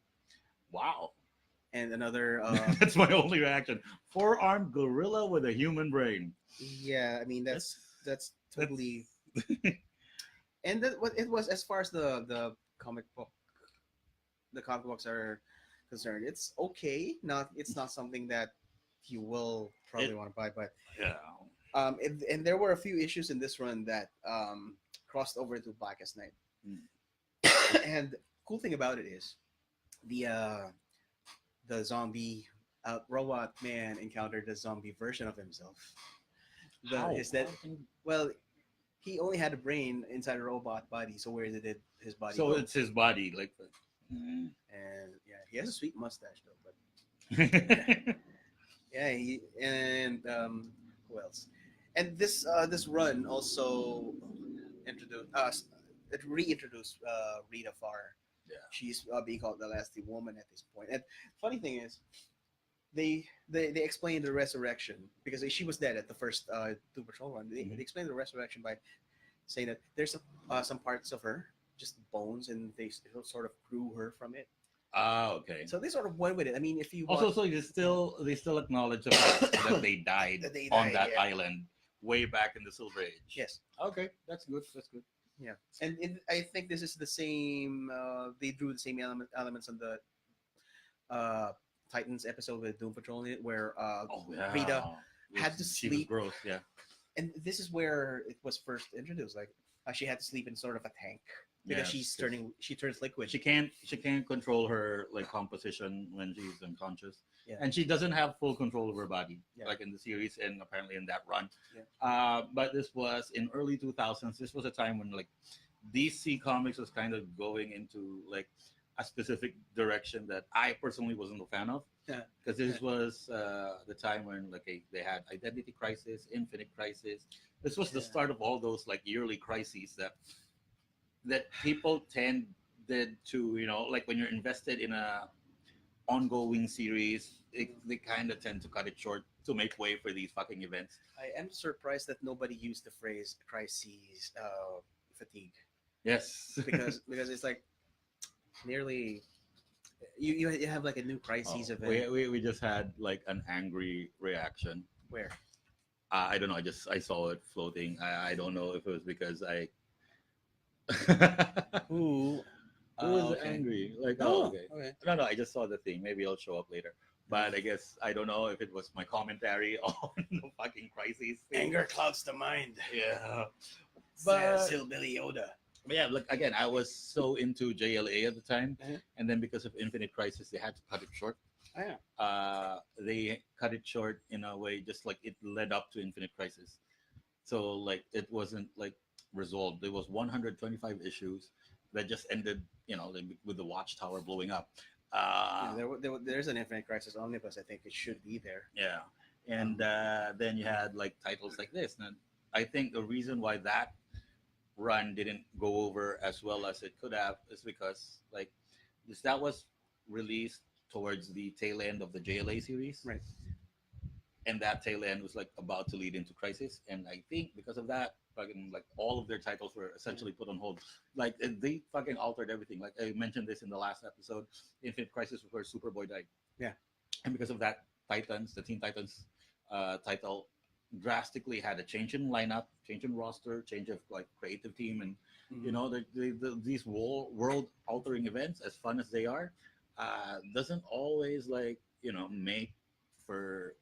Wow. and another. That's my only reaction. Four-armed gorilla with a human brain. Yeah, I mean that's totally. And that what it was as far as the comic book, the comic books are concerned. It's okay. It's not something that you will probably want to buy, but Yeah. and there were a few issues in this run that crossed over into Blackest Night. Mm. And cool thing about it is the zombie robot man encountered the zombie version of himself. How? Is that well? He only had a brain inside a robot body, so where did his body So go? it's his body, like. And yeah, he has a sweet mustache though. But yeah, who else? And this run also introduced it reintroduced Rita Farr. Yeah. She's being called the Last Woman at this point. And funny thing is, they explained the resurrection because she was dead at the first Doom Patrol run. They explained the resurrection by saying that there's some parts of her, just bones, and they sort of grew her from it. Okay. So they sort of went with it. I mean, if you Also, watch, so they still acknowledge the fact that they died, That they on died, that yeah. island way back in the Silver Age. yes, Okay, that's good. That's good. yeah, and I think this is the same. They drew the same elements on the Titans episode with Doom Patrol in it, where Oh yeah. Rita had to She was sleep. gross. Yeah. And this is where it was first introduced. Like she had to sleep in sort of a tank because Yeah, she turns liquid. She can't control her composition when she's unconscious. Yeah. And she doesn't have full control of her body, Yeah. like in the series and apparently in that run. Yeah. But this was in early 2000s. This was a time when DC Comics was kind of going into a specific direction that I personally wasn't a fan of. Yeah. Because this was the time when they had Identity Crisis, Infinite Crisis. This was the Yeah. start of all those yearly crises that people tended to, when you're invested in a ongoing series, they kind of tend to cut it short to make way for these fucking events. I am surprised that nobody used the phrase crises fatigue Yes. because it's like nearly you have like a new crises Oh, event we just had an angry reaction. where I don't know. I saw it floating. I don't know if it was because I. who Who was okay. angry? Okay. Okay. No, I just saw the thing. Maybe it'll show up later. But I guess I don't know if it was my commentary on the fucking crises thing. Anger clouds the mind. Yeah. Says Hillbilly Yoda. But yeah, again, I was so into JLA at the time, Mhm. and then because of Infinite Crisis, they had to cut it short. Oh, yeah. They cut it short in a way, just like it led up to Infinite Crisis. So it wasn't resolved. There was 125 issues that just ended, with the Watchtower blowing up. There's an Infinite Crisis omnibus. I think it should be there. Yeah, and then you had titles like this. And I think the reason why that run didn't go over as well as it could have is because that was released towards the tail end of the JLA series, Right. and that tail end was about to lead into Crisis, and I think because of that, fucking all of their titles were essentially put on hold. They fucking altered everything. I mentioned this in the last episode, Infinite Crisis, where Superboy died. Yeah. And because of that, Titans, the Teen Titans title, drastically had a change in lineup, change in roster, change of like creative team, and Mhm. these world altering events, as fun as they are, doesn't always like make for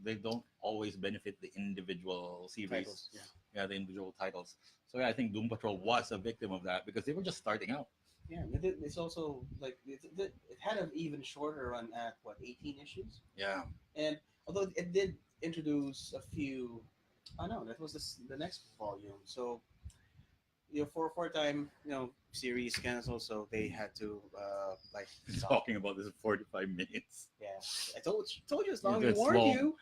they don't always benefit the individual series, Titles, yeah. yeah, the individual titles. So yeah, I think Doom Patrol was a victim of that because they were just starting out. Yeah, it's also like it had an even shorter run at what 18 issues, Yeah. and although it did introduce a few, oh no, that was the next volume. So for a time series cancel, so they had to like stop. Talking about this for 45 minutes. Yeah, I told you as long. We It's warned long. you.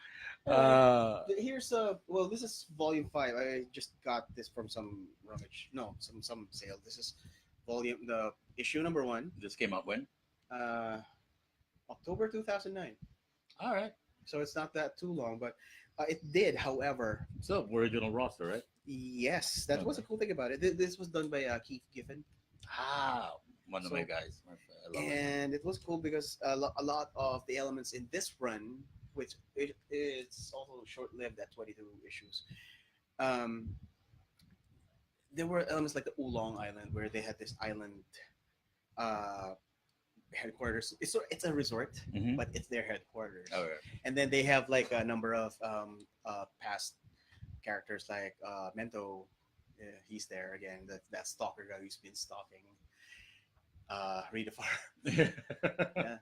Uh, Here's well, this is volume 5. I just got this from some rummage. No, some sale. This is the issue number 1, This came out when? uh, October 2009. All right. So it's not that too long, but it did, however. So original roster, right? Yes, that was a Okay. cool thing about it. This was done by Keith Giffen, Ah, one of my so guys. I love it. and it was cool because a lot of the elements in this run, which it's also short-lived at 22 issues. Um, there were elements like the Oolong Island, where they had this island uh, headquarters. It's a resort, Mm-hmm. but it's their headquarters. All right. And then they have like a number of past characters like Mento. He's there again. That stalker guy who's been stalking Rita Farr. Yeah.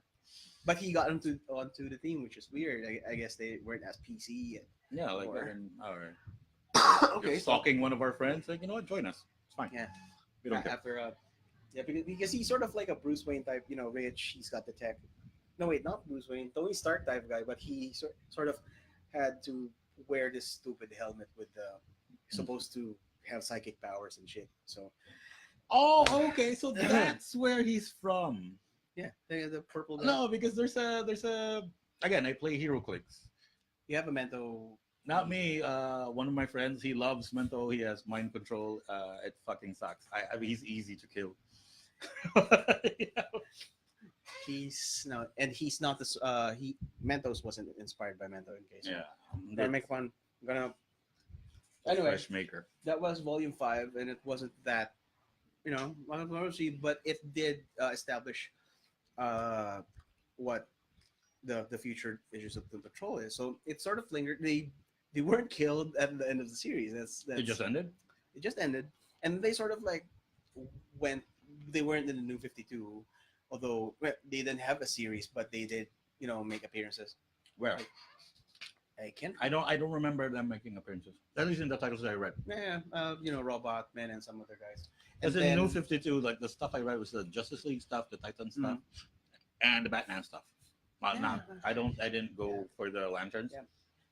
But he got onto the team, which is weird. I guess they weren't as PC yet. Yeah, like Or- all right. Okay, You're stalking one of our friends. Like, you know what? Join us. It's fine. Yeah. We don't care. After yeah, because he's sort of like a Bruce Wayne type, rich. He's got the tech. No, wait, not Bruce Wayne. Tony Stark type guy, but he sort of had to wear this stupid helmet with supposed to have psychic powers and shit. So Oh, okay. So that's where he's from. yeah, the purple guy. No, because there's a again. I play Hero Clicks. You have a Mento. Not me. One of my friends. He loves Mento. He has mind control. It fucking sucks. I mean, he's easy to kill. Yeah. He's no, and he's not this. He Mentos wasn't inspired by Mento in case. Yeah. Gonna make fun. Gonna. Anyway, Fresh maker. that was volume 5, and it wasn't that, controversy, but it did establish what the future issues of the patrol is. So it sort of lingered. They weren't killed at the end of the series. That's It just ended. it just ended, and they sort of like went. They weren't in the New 52, although well, they didn't have a series, but they did make appearances. Where? I can't. I don't remember them making appearances. At least in the titles that I read. Yeah, Robot Man and some other guys. Because And in then- New 52, like the stuff I read was the Justice League stuff, the Titan stuff, and the Batman stuff. Well, Yeah. I didn't go for the lanterns. Yeah.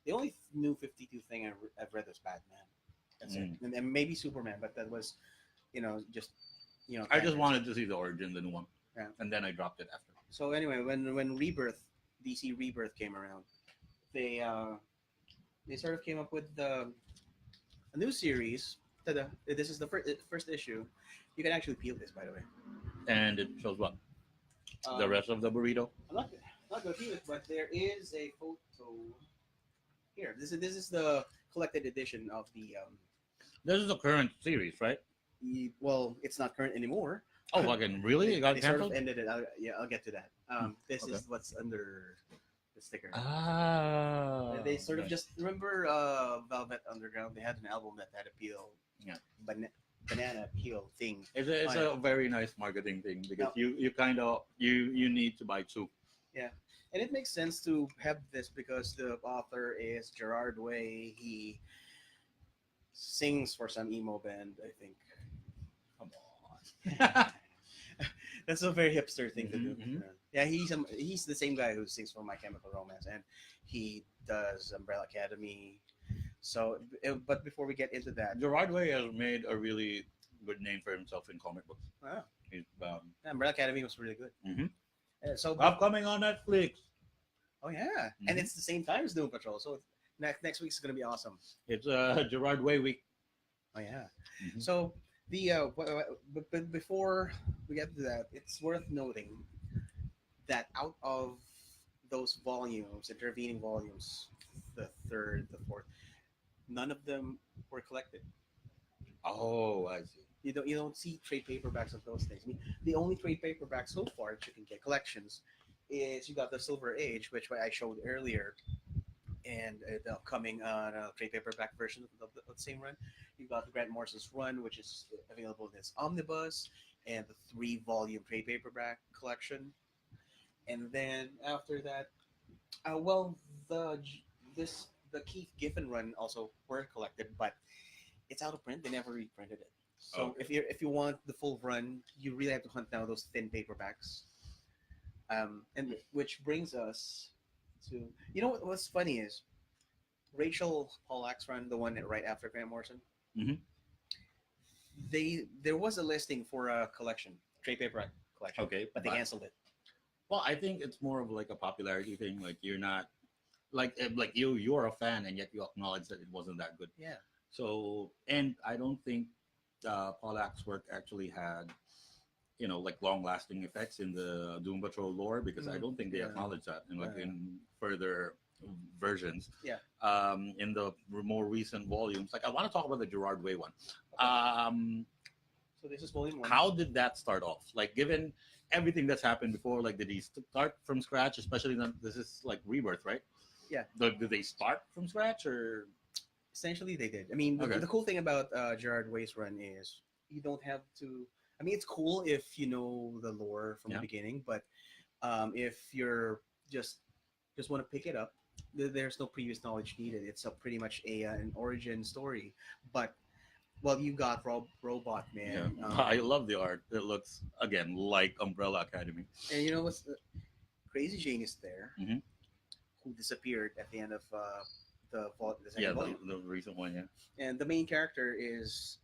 The only New 52 thing I've read was Batman. That's it. And maybe Superman, but that was, just, I just wanted to see the origin, the new one. Yeah. And then I dropped it after. So anyway, when Rebirth, DC Rebirth came around, they sort of came up with a new series. Ta-da. This is the first issue. You can actually peel this, by the way. And it shows what? The Um, rest of the burrito? I'm not gonna peel it, but there is a photo here. This is the collected edition of the This is the current series, right? well, it's not current anymore. Oh, fucking really? It got They sort of canceled? ended it. I'll get to that. This Okay. is what's under the sticker. Ah. They sort of nice. just remember Velvet Underground. They had an album that had a peel, Yeah. banana peel thing. It's Oh, a very nice marketing thing because No. you kind of you need to buy two. And it makes sense to have this because the author is Gerard Way. He sings for some emo band, I think. Come on. That's a very hipster thing to do. Mhm. Yeah, he's the same guy who sings for My Chemical Romance, and he does Umbrella Academy. So, but before we get into that, Gerard Way has made a really good name for himself in comic books. wow, He's Umbrella Academy was really good. Mhm. So, upcoming on Netflix. oh yeah, and it's the same time as Doom Patrol, so next week's gonna be awesome. It's Gerard Way week. Oh yeah. Mhm. So but before we get to that, it's worth noting that out of those volumes, intervening volumes, the third, the fourth, none of them were collected. Oh, I see. You don't see trade paperbacks of those things. I mean, the only trade paperback so far that you can get collections is you got the Silver Age, which I showed earlier, and the upcoming trade paperback version of the same run. You got the Grant Morrison's run, which is available in this omnibus, and the 3-volume trade paperback collection. And then after that, well, this the Keith Giffen run also were collected, but it's out of print. They never reprinted it. So Okay. if you want the full run, you really have to hunt down those thin paperbacks. And which brings us to what's funny is Rachel Pollack's run, the one right after Grant Morrison. Hmm. There was a listing for a collection, trade paperback collection, Okay, but they canceled it. well, I think it's more of like a popularity thing. Like you're not like you're a fan, and yet you acknowledge that it wasn't that good. Yeah. So, and I don't think Pollack's work actually had, like long-lasting effects in the Doom Patrol lore, because I don't think they Yeah. acknowledge that in Yeah. in further versions. Yeah. In the more recent volumes, like I want to talk about the Gerard Way one. So this is volume 1. How did that start off? Like, given everything that's happened before, like, did he start from scratch? Especially this is like Rebirth, right? Yeah. Did they start from scratch, or? Essentially, they did. I mean, Okay. the cool thing about Gerard Way's run is you don't have to. I mean, it's cool if you know the lore from the beginning, but if you're just want to pick it up, there's no previous knowledge needed. It's a pretty much an origin story. But well, you got Robot Man. Yeah. I love the art. It looks again like Umbrella Academy. And you know what's Crazy Jane is there, Mhm. who disappeared at the end of the second Yeah, volume. the recent one. Yeah. And the main character is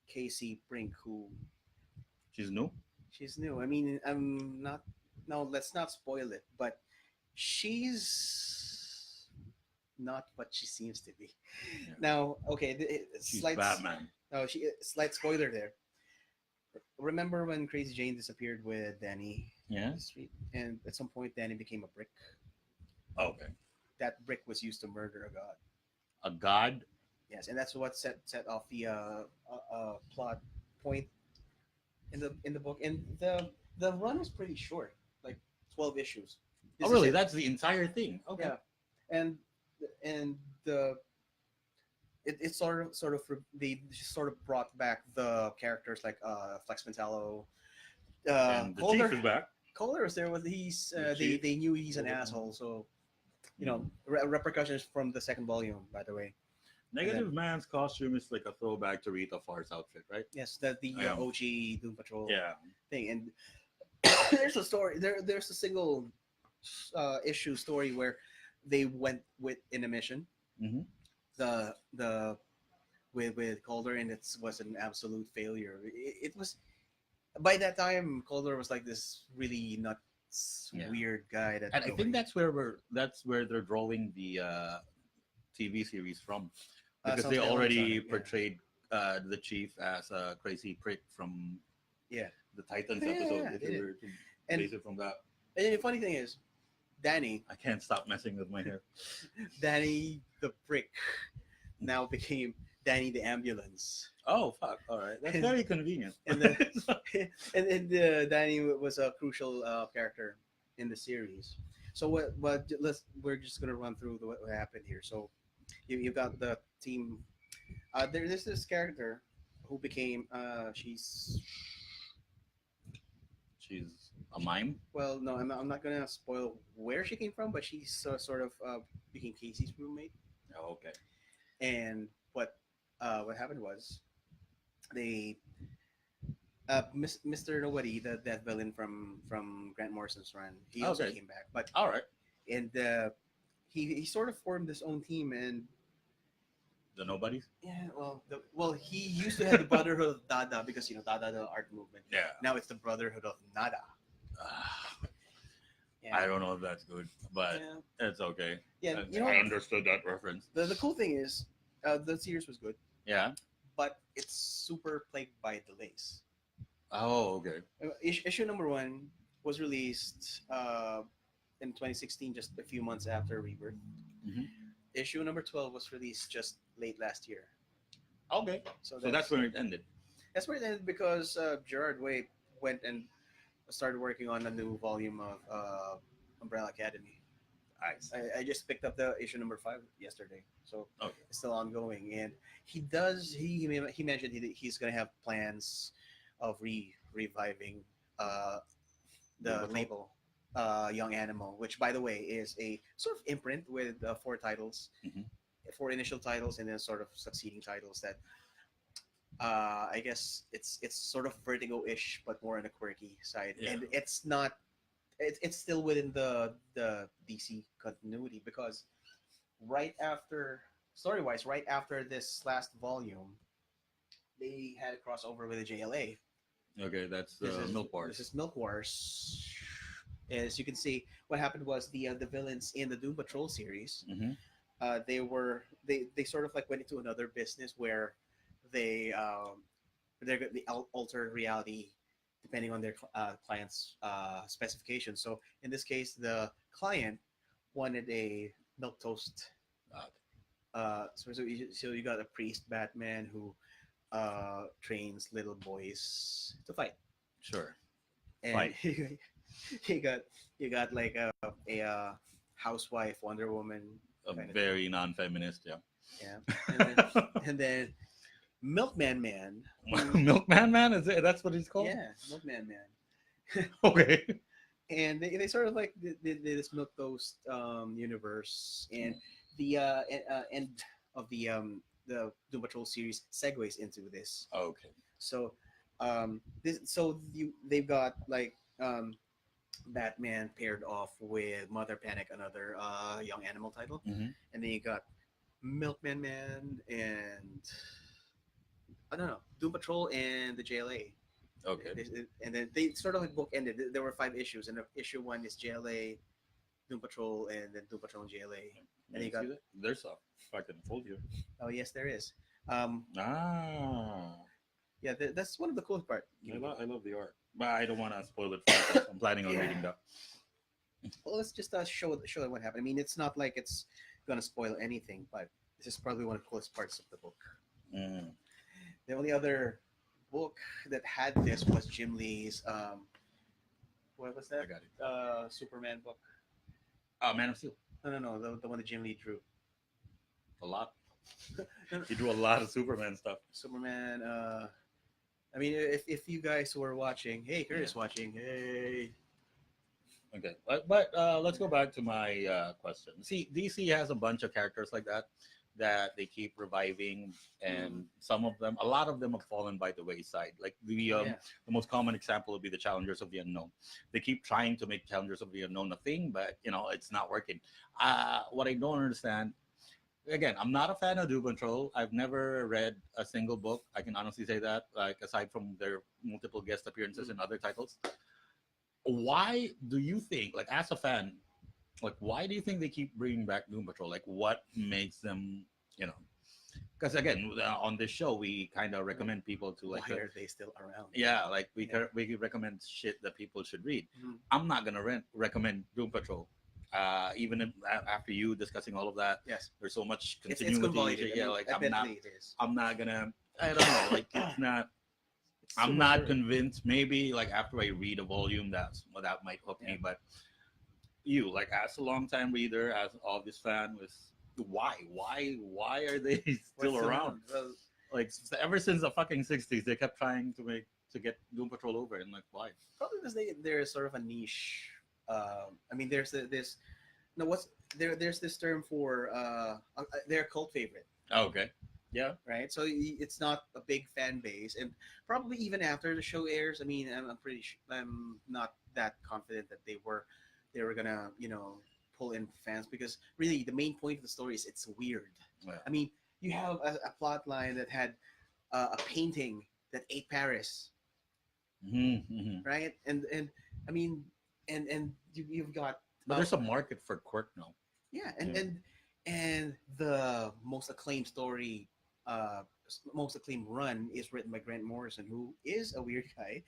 Casey Brink, who She's new. she's new. I mean, I'm not. No, let's not spoil it. But she's not what she seems to be. Yeah. Now, okay, She's Batman. No, slight spoiler there. Remember when Crazy Jane disappeared with Danny Yeah. in the street, and at some point Danny became a brick. Okay. That brick was used to murder a god. A god. Yes, and that's what set off the plot point in the book. And the run is pretty short, like 12 issues. This Oh, is really? it. That's the entire thing. Okay. Yeah, and the it sort of they sort of brought back the characters like Flex Mentallo. And the chief is back. Kohler was there. He's The chief. they knew he's an Mhm. asshole, so repercussions from the second volume, by the way. Negative Man's costume is like a throwback to Rita Farr's outfit, right? Yes, the Yeah. OG Doom Patrol Yeah. thing, and there's a story. There's a single issue story where they went in a mission. Mm-hmm. The with Calder, and it was an absolute failure. It was by that time Calder was like this really nuts, Yeah. weird guy. That And I think that's where they're drawing the TV series from, because they something already else on it, yeah. portrayed the chief as a crazy prick from Yeah. the Titans Yeah, episode. yeah, If they you did. were to And- base it from that, And the funny thing is, Danny I can't stop messing with my hair. the prick now became Danny the ambulance. Oh fuck! All right, that's very convenient. And and Danny was a crucial character in the series. So we're just gonna run through what happened here. So you got the team. There's this character who became she's She's a mime. well no I'm not gonna spoil where she came from, but she's sort of became Casey's roommate. Oh, okay. And what happened was they Mr. Nobody, that villain from Grant Morrison's run, he also Okay. came back, but All right. and he sort of formed his own team, and The nobodies. yeah, well he used to have the Brotherhood of Dada, because Dada, the art movement. Yeah. Now it's the Brotherhood of Nada. Yeah. I don't know if that's good, but Yeah, it's okay. yeah. I understood that reference. The cool thing is, the series was good, Yeah. but it's super plagued by delays. Oh, okay. Issue number 1 was released in 2016, just a few months after Rebirth. Mhm. Issue number 12 was released just late last year. Okay, So so that's where it ended. that's where it ended because Gerard Way went and started working on a new volume of Umbrella Academy. Nice. I just picked up the issue number 5 yesterday, so Okay. it's still ongoing. And he mentioned he's gonna have plans of reviving uh, Doom the Patrol? label Young Animal, which by the way is a sort of imprint with 4 titles, Mhm. 4 initial titles, and then sort of succeeding titles that I guess it's sort of Vertigo-ish, but more on a quirky side, Yeah. and it's not. It's still within the DC continuity because right after story-wise, right after this last volume, they had a crossover with the JLA. Okay, that's This is Milk this Wars. is Milk Wars. As you can see, what happened was the villains in the Doom Patrol series, Mm-hmm. they sort of like went into another business where they they alter reality depending on their client's specifications. So in this case, the client wanted a milk toast. So you got a priest Batman who trains little boys to fight, Sure. and Fight. you got like a housewife Wonder Woman A kind of thing. very non-feminist, yeah. Yeah, and then Milkman Man. Milkman Man, is it? That's what he's called. Yeah, Milkman Man. Okay. And they sort of like did this milk toast universe, and the end of the Doom Patrol series segues into this. Okay. So they've got like Batman paired off with Mother Panic, another young animal title, Mm-hmm. and then you got Milkman Man and I don't know Doom Patrol and the JLA. Okay. And then they sort of like book ended. There were 5 issues, and issue 1 is JLA, Doom Patrol, and then Doom Patrol and JLA. And you got See that? There's a fucking folio. oh yes, there is. Ah. Yeah, that's one of the coolest part. I love the art, but I don't want to spoil it for myself. I'm planning on Yeah. reading that. Well, let's just show what happened. I mean, it's not like it's gonna spoil anything, but this is probably one of the coolest parts of the book. Mm. The only other book that had this was Jim Lee's what was I that? got it. Superman book. Man of Steel. No, the one that Jim Lee drew. A lot. You do a lot of Superman stuff. Superman. I mean, if you guys were watching, hey, Curtis watching, hey. Okay, but let's go back to my question. See, DC has a bunch of characters like that they keep reviving, and a lot of them have fallen by the wayside. Like the most common example would be the Challengers of the Unknown. They keep trying to make Challengers of the Unknown a thing, but it's not working. What I don't understand. Again, I'm not a fan of Doom Patrol. I've never read a single book. I can honestly say that, like aside from their multiple guest appearances in other titles. Why do you think, like as a fan, like why do you think they keep bringing back Doom Patrol? Like what makes them, you know? Because again, on this show, we kind of recommend people to like, why are they still around? yeah, like we recommend shit that people should read. Mhm. I'm not gonna recommend Doom Patrol. Even if, after you discussing all of that, Yes, there's so much it's continuity. convoluted. I Yeah, mean, like admittedly it is. I'm not gonna. I don't know. Like it's not. It's too I'm much not work. convinced. Maybe like after I read a volume, that might hook me. Yeah. But you, like as a longtime reader, as an obvious fan, was why are they still What's around? Well, Like ever since the fucking '60s, they kept trying to get Doom Patrol over, and like why? probably because they're sort of a niche. I mean, there's this. No, what's there? There's this term for they're a cult favorite, Oh, okay. Yeah. right? So it's not a big fan base, and probably even after the show airs, I mean, I'm not that confident that they were gonna pull in fans because really the main point of the story is it's weird. Yeah. I mean, you have a plot line that had a painting that ate Paris, Mm-hmm. right? And I mean, and you've got But there's a market for quirk now. yeah, Yeah. and the most acclaimed story, most acclaimed run is written by Grant Morrison, who is a weird guy,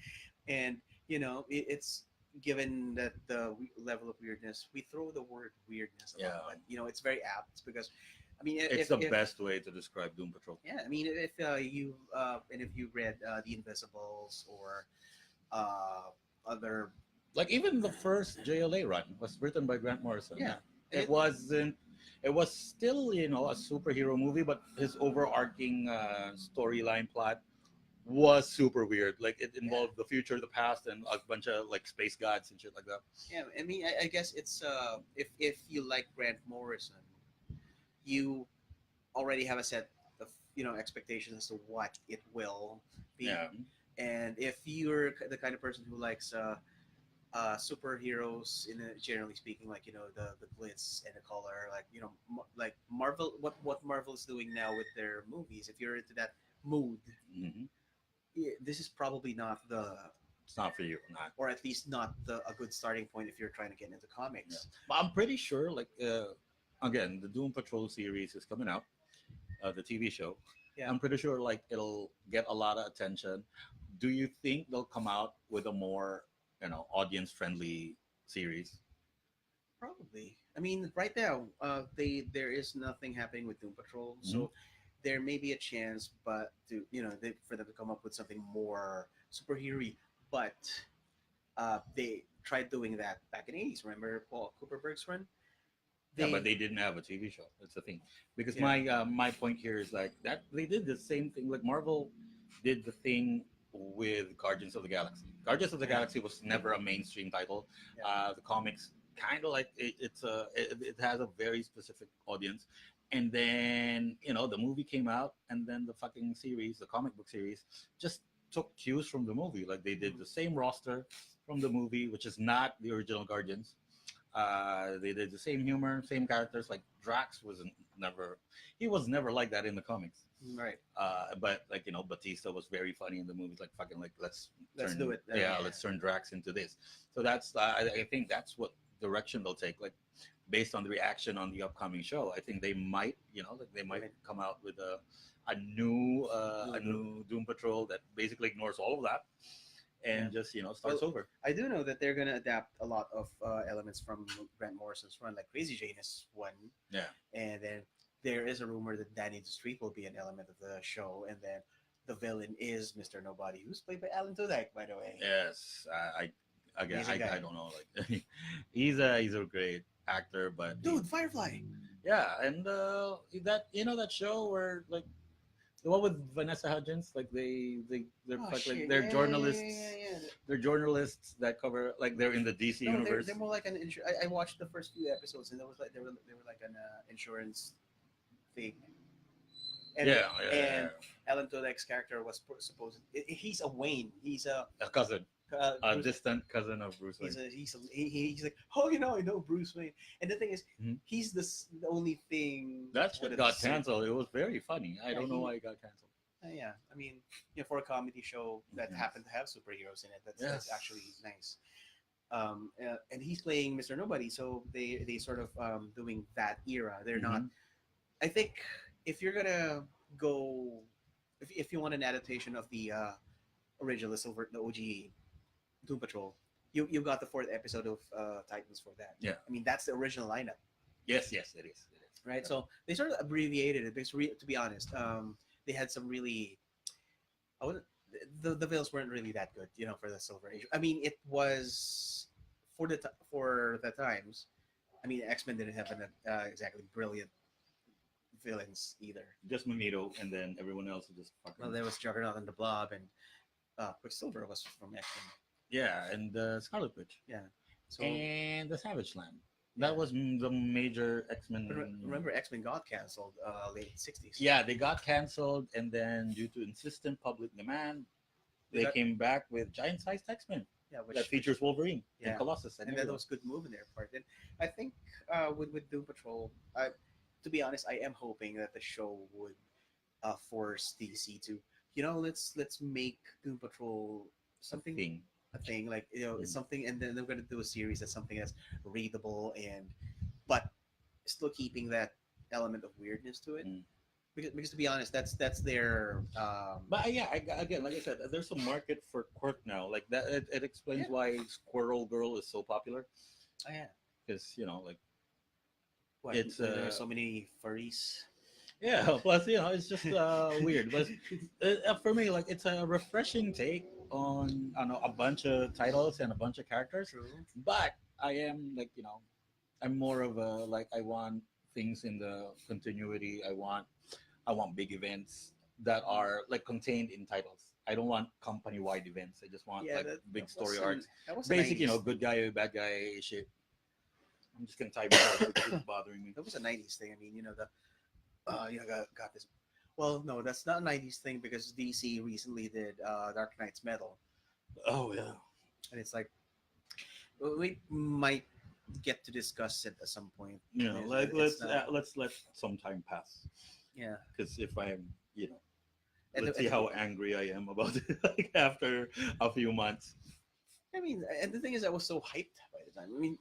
and it's given that the level of weirdness, we throw the word weirdness a lot, Yeah. but it's very apt because, I mean, It's the best way to describe Doom Patrol. yeah, I mean, if you read The Invisibles or uh, other, Like even the first JLA run was written by Grant Morrison. yeah, and It wasn't. It was still a superhero movie, but his overarching storyline plot was super weird. Like it yeah, involved the future, the past, and a bunch of like space gods and shit like that. yeah. I mean, I guess it's if you like Grant Morrison, you already have a set of expectations as to what it will be, Yeah, and if you're the kind of person who likes superheroes generally speaking, like the glitz and the color, like like Marvel, what Marvel is doing now with their movies. If you're into that mood, hmm this is probably not it's not for you. Not. or at least not a good starting point if you're trying to get into Yeah. comics. But I'm pretty sure, like, again, the Doom Patrol series is coming out, the TV show. Yeah, I'm pretty sure, like, it'll get a lot of attention. Do you think they'll come out with a more, audience-friendly series? probably. I mean, right now, there is nothing happening with Doom Patrol, hmm so there may be a chance, but for them to come up with something more superhero. But they tried doing that back in the 80s. Remember Paul Cooperberg's run? Yeah, but They they didn't have a TV show. That's the thing. Because Yeah, my point here is like that they did the same thing. Like Marvel did the thing with Guardians of the Galaxy. Guardians of the yeah, Galaxy was never a mainstream title. yeah. The comics kind of like it has a very specific audience. And then the movie came out, and then the fucking series, the comic book series, just took cues from the movie. Like they did Mhm. the same roster from the movie, which is not the original Guardians. They did the same humor, same characters. Like Drax wasn't never, he was never like that in the comics. Right. But like Batista was very funny in the movies. Like fucking like Let's turn do it. yeah, let's turn Drax into this. So that's I think that's what direction they'll take. Like based on the reaction on the upcoming show, I think they might like they might Right. come out with a New new Doom Patrol that basically ignores all of that Yeah. and just starts Well, over. I do know that they're gonna adapt a lot of elements from Grant Morrison's run, like Crazy Jane is one, Yeah. and then there is a rumor that Danny the Street will be an element of the show, and then the villain is Mr. Nobody, who's played by Alan Tudyk, by the way. Yes, again, Amazing guy. I don't know. Like he's a great actor, but Dude, Firefly. yeah, and that that show where like the one with Vanessa Hudgens, like they're Oh like shit! they're Yeah, yeah, yeah, journalists. yeah, yeah, yeah. They're journalists that cover like they're in the DC No, universe. they're more like an I watched the first few episodes, and there was like they were like an insurance thing. And Yeah, yeah, and Alan Tudyk's character was supposed. He's a Wayne. He's a a cousin, a Bruce, distant cousin of Bruce Wayne. he's like, oh, I know Bruce Wayne. And the thing is, Mhm. he's the only thing That with shit a got sim- canceled. It was very funny. I Yeah, don't know he- why it got canceled. Yeah, I mean, for a comedy show that Mhm. happened to have superheroes in it, that's Yes. actually nice. And he's playing Mr. Nobody, so they sort of doing that era. They're not. Mhm. I think if you're gonna go, if you want an adaptation of the original the OG Doom Patrol, you got the fourth episode of Titans for that. Yeah. I mean that's the original lineup, Yes, yes, it is. It is. right? So they sort of abbreviated it because, to be honest, they had some really, I wouldn't, the villains weren't really that good, for the Silver Age. I mean, it was for the times. I mean, X Men didn't have an exactly brilliant villains either. Just Magneto, and then everyone else is just fucking. Well, there was Juggernaut and the Blob, and Quicksilver was from X Men. Yeah, and Scarlet Witch. Yeah. So And the Savage Land. Yeah. That was the major X Men. remember, X Men got canceled late '60s. Yeah, they got canceled, and then due to insistent public demand, They they got- came back with giant-sized X Men Yeah, that features Wolverine Yeah. and Colossus and and that everyone. was a good move in their part. And I think with Doom Patrol, to be honest, I am hoping that the show would force DC to, let's make Doom Patrol something thing. a thing, like it's Mm. something, and then they're going to do a series that's something that's readable, and but still keeping that element of weirdness to it. Mm. because to be honest, that's their But yeah, again, like I said, there's a market for quirk now. Like that, it explains yeah. why Squirrel Girl is so popular. Oh, yeah. Because like What? it's There are so many furries. yeah. Plus, it's just weird. But for me, like it's a refreshing take on I don't know a bunch of titles and a bunch of characters. True. But I am like I'm more of a like I want things in the continuity. I want big events that are like contained in titles. I don't want company wide events. I just want Yeah, like that, big that was story an arcs. that was a Basic, 90s. good guy, bad guy shit. I'm just gonna type it out because it's bothering me. That was a 90s thing. I mean, the got this. Well, no, that's not a 90s thing because DC recently did Dark Knight's Metal, Oh yeah. and it's like we might get to discuss it at some point. Like It's not. let's let some time pass. Yeah, Because if I'm, and let's see how angry I am about it like after a few months. I mean, and the thing is, I was so hyped by the time. I mean,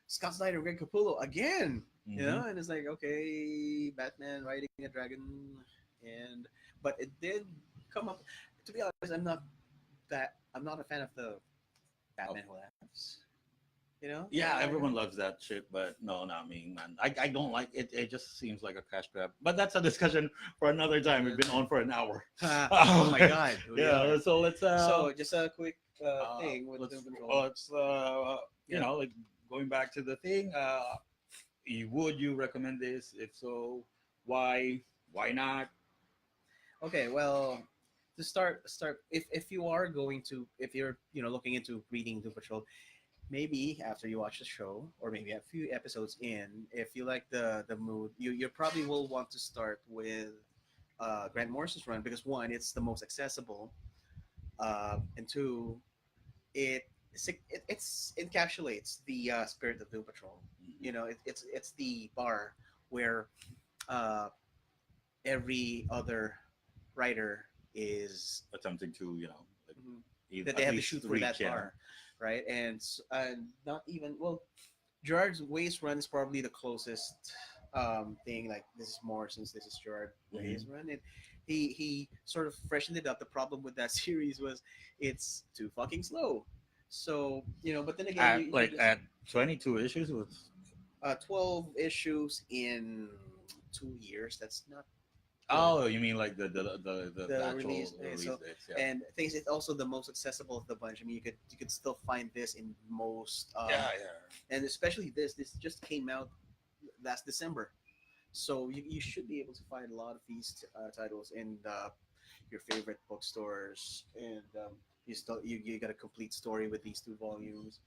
Scott Snyder, Greg Capullo again, Mhm. and it's like, okay, Batman riding a dragon, and but it did come up. To be honest, I'm not a fan of the Oh, Batman who laughs. yeah, everyone loves that shit, but no, not me, man. I don't like it. It just seems like a cash grab. But that's a discussion for another time. We've been on for an hour. Oh my God, we are. Yeah, so let's So just a quick thing with let's Doom Patrol. Yeah. like going back to the thing. Would you recommend this? If so, why? Why not? Okay, well, to start if you are going to if you're looking into reading Doom Patrol, maybe after you watch the show or maybe a few episodes in, if you like the mood, you probably will want to start with Grant Morrison's run because one, it's the most accessible, and two, it it's encapsulates the spirit of Doom Patrol. It's the bar where uh, every other writer is Attempting to like mhm, that they at have to least shoot for reach, that yeah. bar, right? And not even well, Gerard's Way's run is probably the closest thing. Like this is more since this is Gerard Way's Mhm. run, and he sort of freshened it up. The problem with that series was it's too fucking slow. So but then again, At you like just at 22 issues with 12 issues in 2 years. That's not good. oh, you mean like the The actual release. release So dates, yeah. and things it's also the most accessible of the bunch. I mean, you could still find this in most Yeah, yeah. and especially this just came out last December, so you should be able to find a lot of these titles in your favorite bookstores, and you got a complete story with these 2 volumes,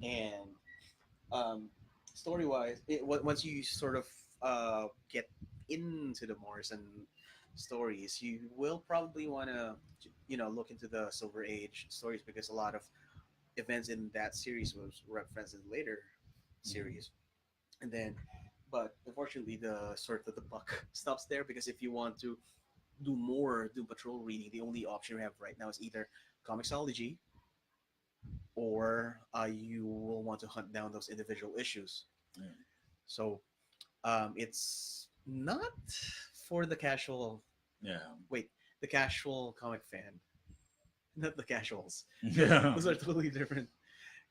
and um, story wise, once you sort of get into the Morrison stories, you will probably want to look into the Silver Age stories because a lot of events in that series was referenced in later Mhm. series, and then. But unfortunately, the sort of the buck stops there because if you want to do more Doom Patrol reading, the only option we have right now is either Comixology or you will want to hunt down those individual issues. Yeah. So it's not for the casual. Yeah. Wait, the casual comic fan, not the casuals. Those Yeah. those are totally different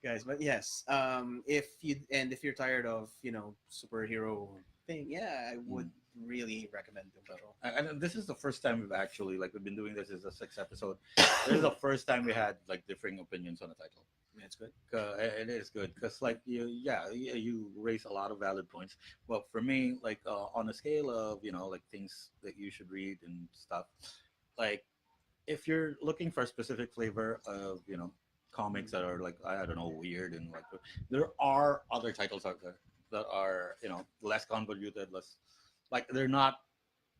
guys. But yes, if you're tired of superhero thing, yeah, I would Mm. really recommend Doom Patrol. And this is the first time we've actually like we've been doing this as a sixth episode. This is the first time we had like differing opinions on a title. Yeah, it's good. It is good because like you raise a lot of valid points. But for me, like on a scale of like things that you should read and stuff, like if you're looking for a specific flavor of comics that are like I don't know weird and like there are other titles out there that are less convoluted, less like they're not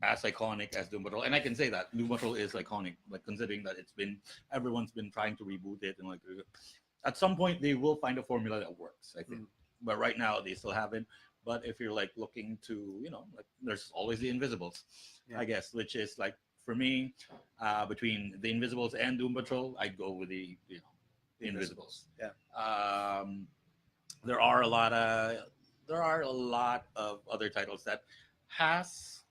as iconic as Doom Patrol, and I can say that Doom Patrol is iconic, like considering that everyone's been trying to reboot it, and like at some point they will find a formula that works, I think. Mm. But right now they still haven't. But if you're like looking to, like there's always the Invisibles, Yeah. I guess, which is like for me, between the Invisibles and Doom Patrol, I'd go with the The Invisibles. Yeah. Um, there are a lot of other titles that has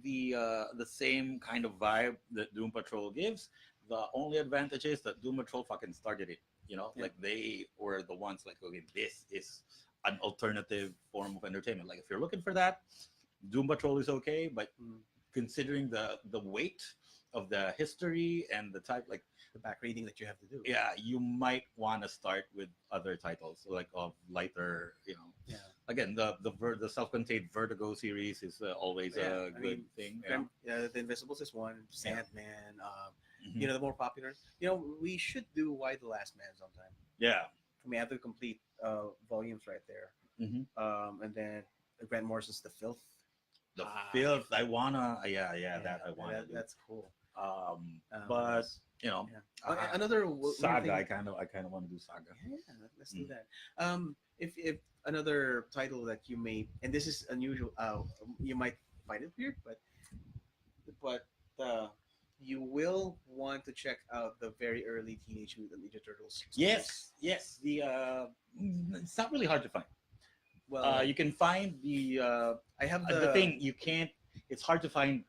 the same kind of vibe that Doom Patrol gives. The only advantage is that Doom Patrol fucking started it. Yeah. Like they were the ones like, okay, this is an alternative form of entertainment. Like if you're looking for that, Doom Patrol is okay, but Mm. considering the weight of the history and the type, like The back reading that you have to do. yeah, you might want to start with other titles like of lighter, Yeah. again, the self-contained Vertigo series is always Yeah, a I good mean, thing. The Invisibles is one. Yeah. Sandman. Mhm. The more popular. We should do Why the Last Man sometime. Yeah. We have the complete volumes right there. Hmm. And then Grant Morrison's The Filth. The Ah, filth, I wanna, yeah, that I wanna do. That's cool. What But else? you know, Yeah. uh, Another weird Saga, thing. I kind of want to do Saga. Yeah, let's do Mm. that. If another title that you may, and this is unusual, you might find it weird, but you will want to check out the very early Teenage Mutant Ninja Turtles stories. Yes. It's not really hard to find. Well, You can find I have the thing you can't. It's hard to find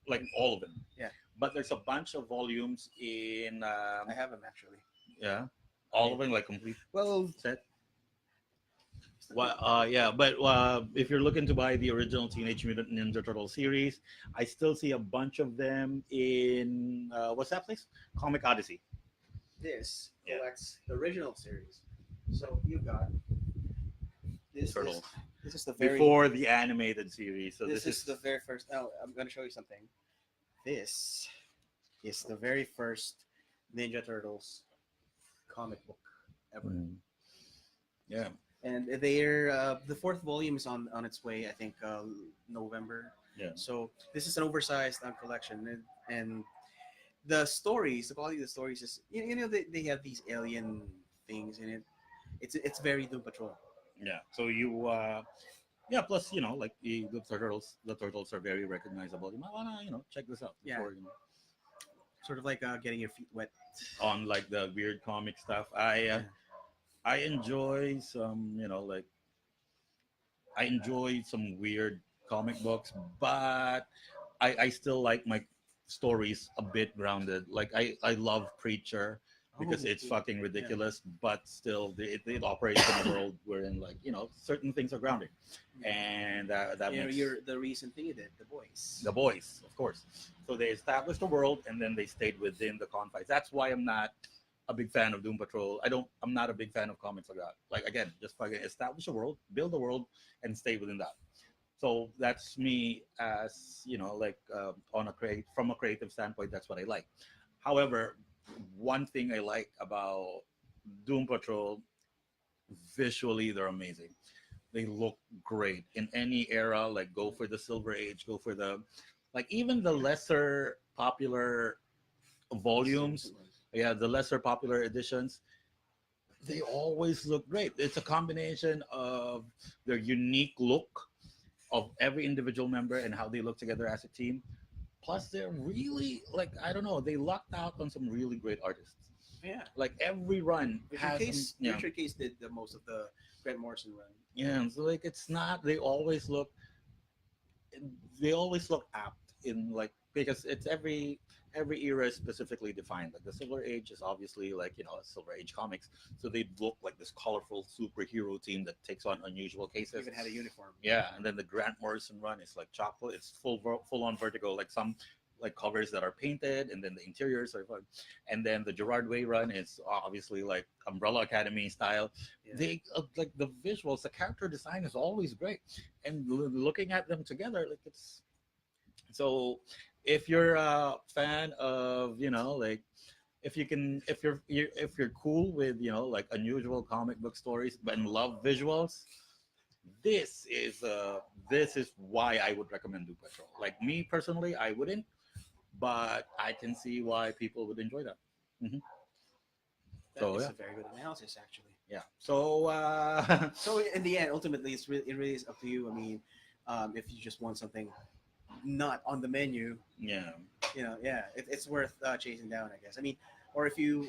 like all of them. Yeah. But there's a bunch of volumes in I have them actually. yeah, all of them like complete Well, set. Well, yeah, but if you're looking to buy the original Teenage Mutant Ninja Turtle series, I still see a bunch of them in what's that place? Comic Odyssey. this Yeah. collects the original series. So you got this. Turtles. This is the very Before the animated series. So this is the very first. Oh, I'm going to show you something. This is the very first Ninja Turtles comic book ever, Mm. Yeah. and they're the fourth volume is on its way. I think November. Yeah. So this is an oversized collection, and the stories, the quality of the stories is they have these alien things in it. It's very Doom Patrol. Yeah. So you yeah, plus like the turtles are very recognizable. You might wanna check this out Yeah. before Sort of like getting your feet wet. on like the weird comic stuff. I enjoy some like I enjoy some weird comic books, but I still like my stories a bit grounded. Like I love Preacher because Oh, it's yeah. fucking ridiculous, but still it operates in a world wherein like certain things are grounded, and that makes You're the recent thing you did, The Boys. the boys, of course. So they established a world and then they stayed within the confines. That's why I'm not a big fan of Doom Patrol. I'm not a big fan of comics like that. Like again, just fucking establish a world, build a world, and stay within that. So that's me as like from a creative standpoint. That's what I like. However, one thing I like about Doom Patrol, visually they're amazing. They look great in any era. Like go for the Silver Age, go for the like even the lesser popular volumes. Yeah, the lesser popular editions, they always look great. It's a combination of their unique look of every individual member and how they look together as a team. Plus, they're really like I don't know. They lucked out on some really great artists. Yeah. Like every run has Richard Case did the most of the Grant Morrison run. yeah. So like it's not. They always look apt in like because it's every era is specifically defined. Like the Silver Age is obviously like Silver Age comics, so they look like this colorful superhero team that takes on unusual cases. Even had a uniform. Yeah, and then the Grant Morrison run is like chocolate. It's full on Vertigo. Like some like covers that are painted, and then the interiors are fun. And then the Gerard Way run is obviously like Umbrella Academy style. Yeah. They like the visuals, the character design is always great, and looking at them together, like it's so. If you're a fan of like if you're cool with like unusual comic book stories but and love visuals, this is why I would recommend Doom Patrol. Like me personally, I wouldn't, but I can see why people would enjoy that. Hmm. That is yeah. a very good analysis, actually. Yeah. So So in the end, ultimately, it really is up to you. I mean, if you just want something not on the menu, yeah. it's worth chasing down, I guess. I mean, or if you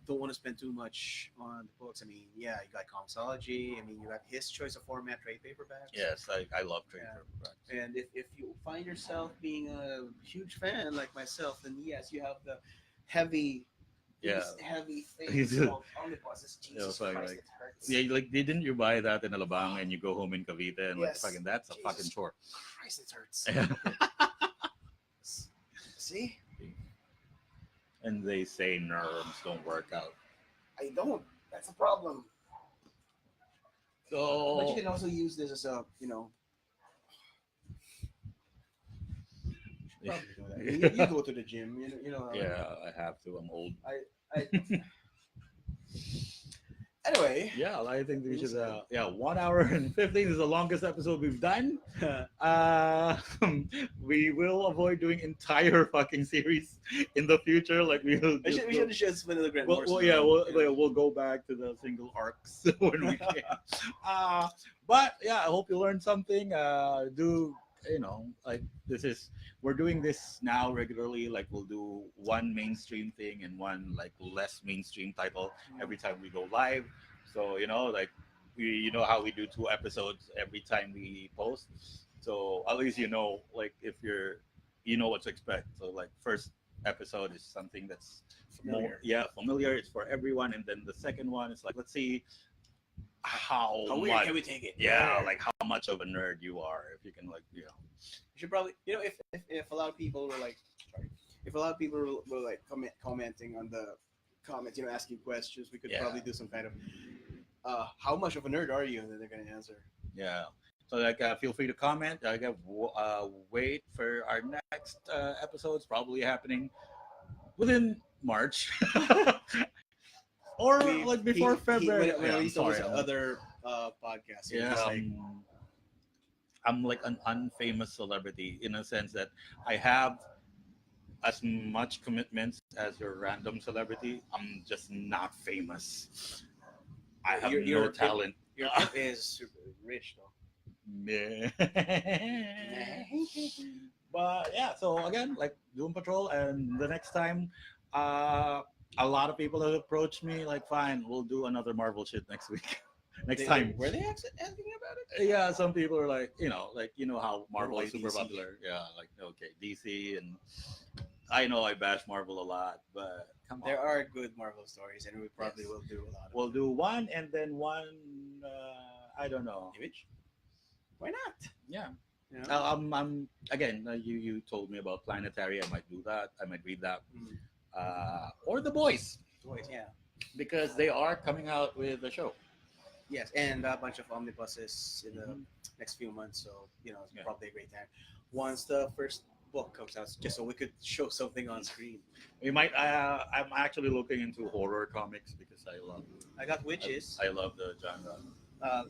don't want to spend too much on the books, I mean, yeah, you got comicsology. I mean, you got his choice of format, trade paperbacks. Yes, I love trade Yeah. paperbacks. And if you find yourself being a huge fan like myself, then yes, you have the heavy, Yeah. these heavy He's things called omnibuses. Yeah, Jesus it's Christ, like it hurts. yeah, like didn't you buy that in Alabang and you go home in Cavite and like Yes. fucking that's a Jesus fucking chore. Christ, it hurts. Yeah. See, And they say nerves don't work out. I don't. That's a problem. But you So can also use this as a, you know, probably do that. You go to the gym, you know. yeah, I have to. I'm old. I anyway. Yeah, I think we should. Yeah, 1 hour and 15 is the longest episode we've done. We will avoid doing entire fucking series in the future. Like we will. we should just spin the Grant Morrison. Yeah, we'll go back to the single arcs when we can. But yeah, I hope you learned something. Do you know like this is we're doing this now regularly. Like we'll do one mainstream thing and one like less mainstream title every time we go live. So you know like you know how we do 2 episodes every time we post. So at least you know like if you know what to expect. So like first episode is something that's more familiar. It's for everyone, and then the second one is like let's see how weird much can we take it? yeah like how much of a nerd you are if you can like You should probably, you know, if a lot of people were like, sorry, if a lot of people were like commenting on the comments, you know, asking questions, we could Yeah. probably do some kind of, how much of a nerd are you? And then they're gonna answer. yeah. So like feel free to comment. Wait for our next episodes, probably happening within March or like before February. When I'm we saw sorry. other podcasts. Yeah, just like, I'm like an unfamous celebrity in a sense that I have as much commitments as your random celebrity. I'm just not famous. I have no talent. Your clip is super rich though. Meh. But yeah, so again, like Doom Patrol, and the next time, a lot of people have approached me like, fine, we'll do another Marvel shit next week. Next time. Were they asking about it? Yeah, some people are like, you know how Marvel is super DC. popular. Yeah, like okay, DC, and I know I bash Marvel a lot, but come on. There are good Marvel stories, and we probably Yes. will do a lot of We'll do one and then one. I don't know. Image. Why not? Yeah. You know? I'm again. You told me about Planetary. I might do that. I might read that. Or The Boys, Toys, yeah. because they are coming out with a show. Yes, and a bunch of omnibuses in the next few months. So you know, it's probably a great time. Once the first book comes out, just so we could show something on screen. We might. I'm actually looking into horror comics because I got witches. I love the genre.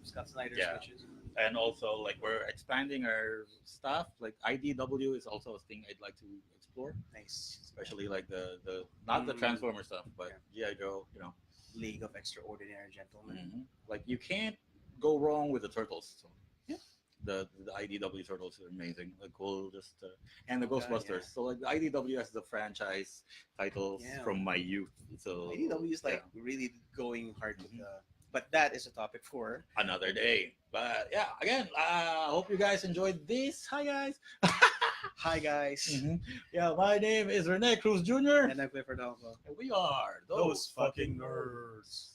Scott Snyder's Yeah. witches. And also like we're expanding our stuff. Like IDW is also a thing I'd like to explore, Nice. especially like the not the Transformer stuff, but GI Joe. League of Extraordinary Gentlemen. Like you can't go wrong with the Turtles. So Yeah. the IDW Turtles are amazing. Like we'll just and the Oh, God, Ghostbusters. yeah. So like the IDW has the franchise titles Yeah. from my youth. So AEW is like really going hard with the. But that is a topic for another day. But yeah, again, I hope you guys enjoyed this. Hi guys. Hi guys. Yeah, my name is Rene Cruz Jr. And I'm Clifford Alpha. And we are those fucking nerds.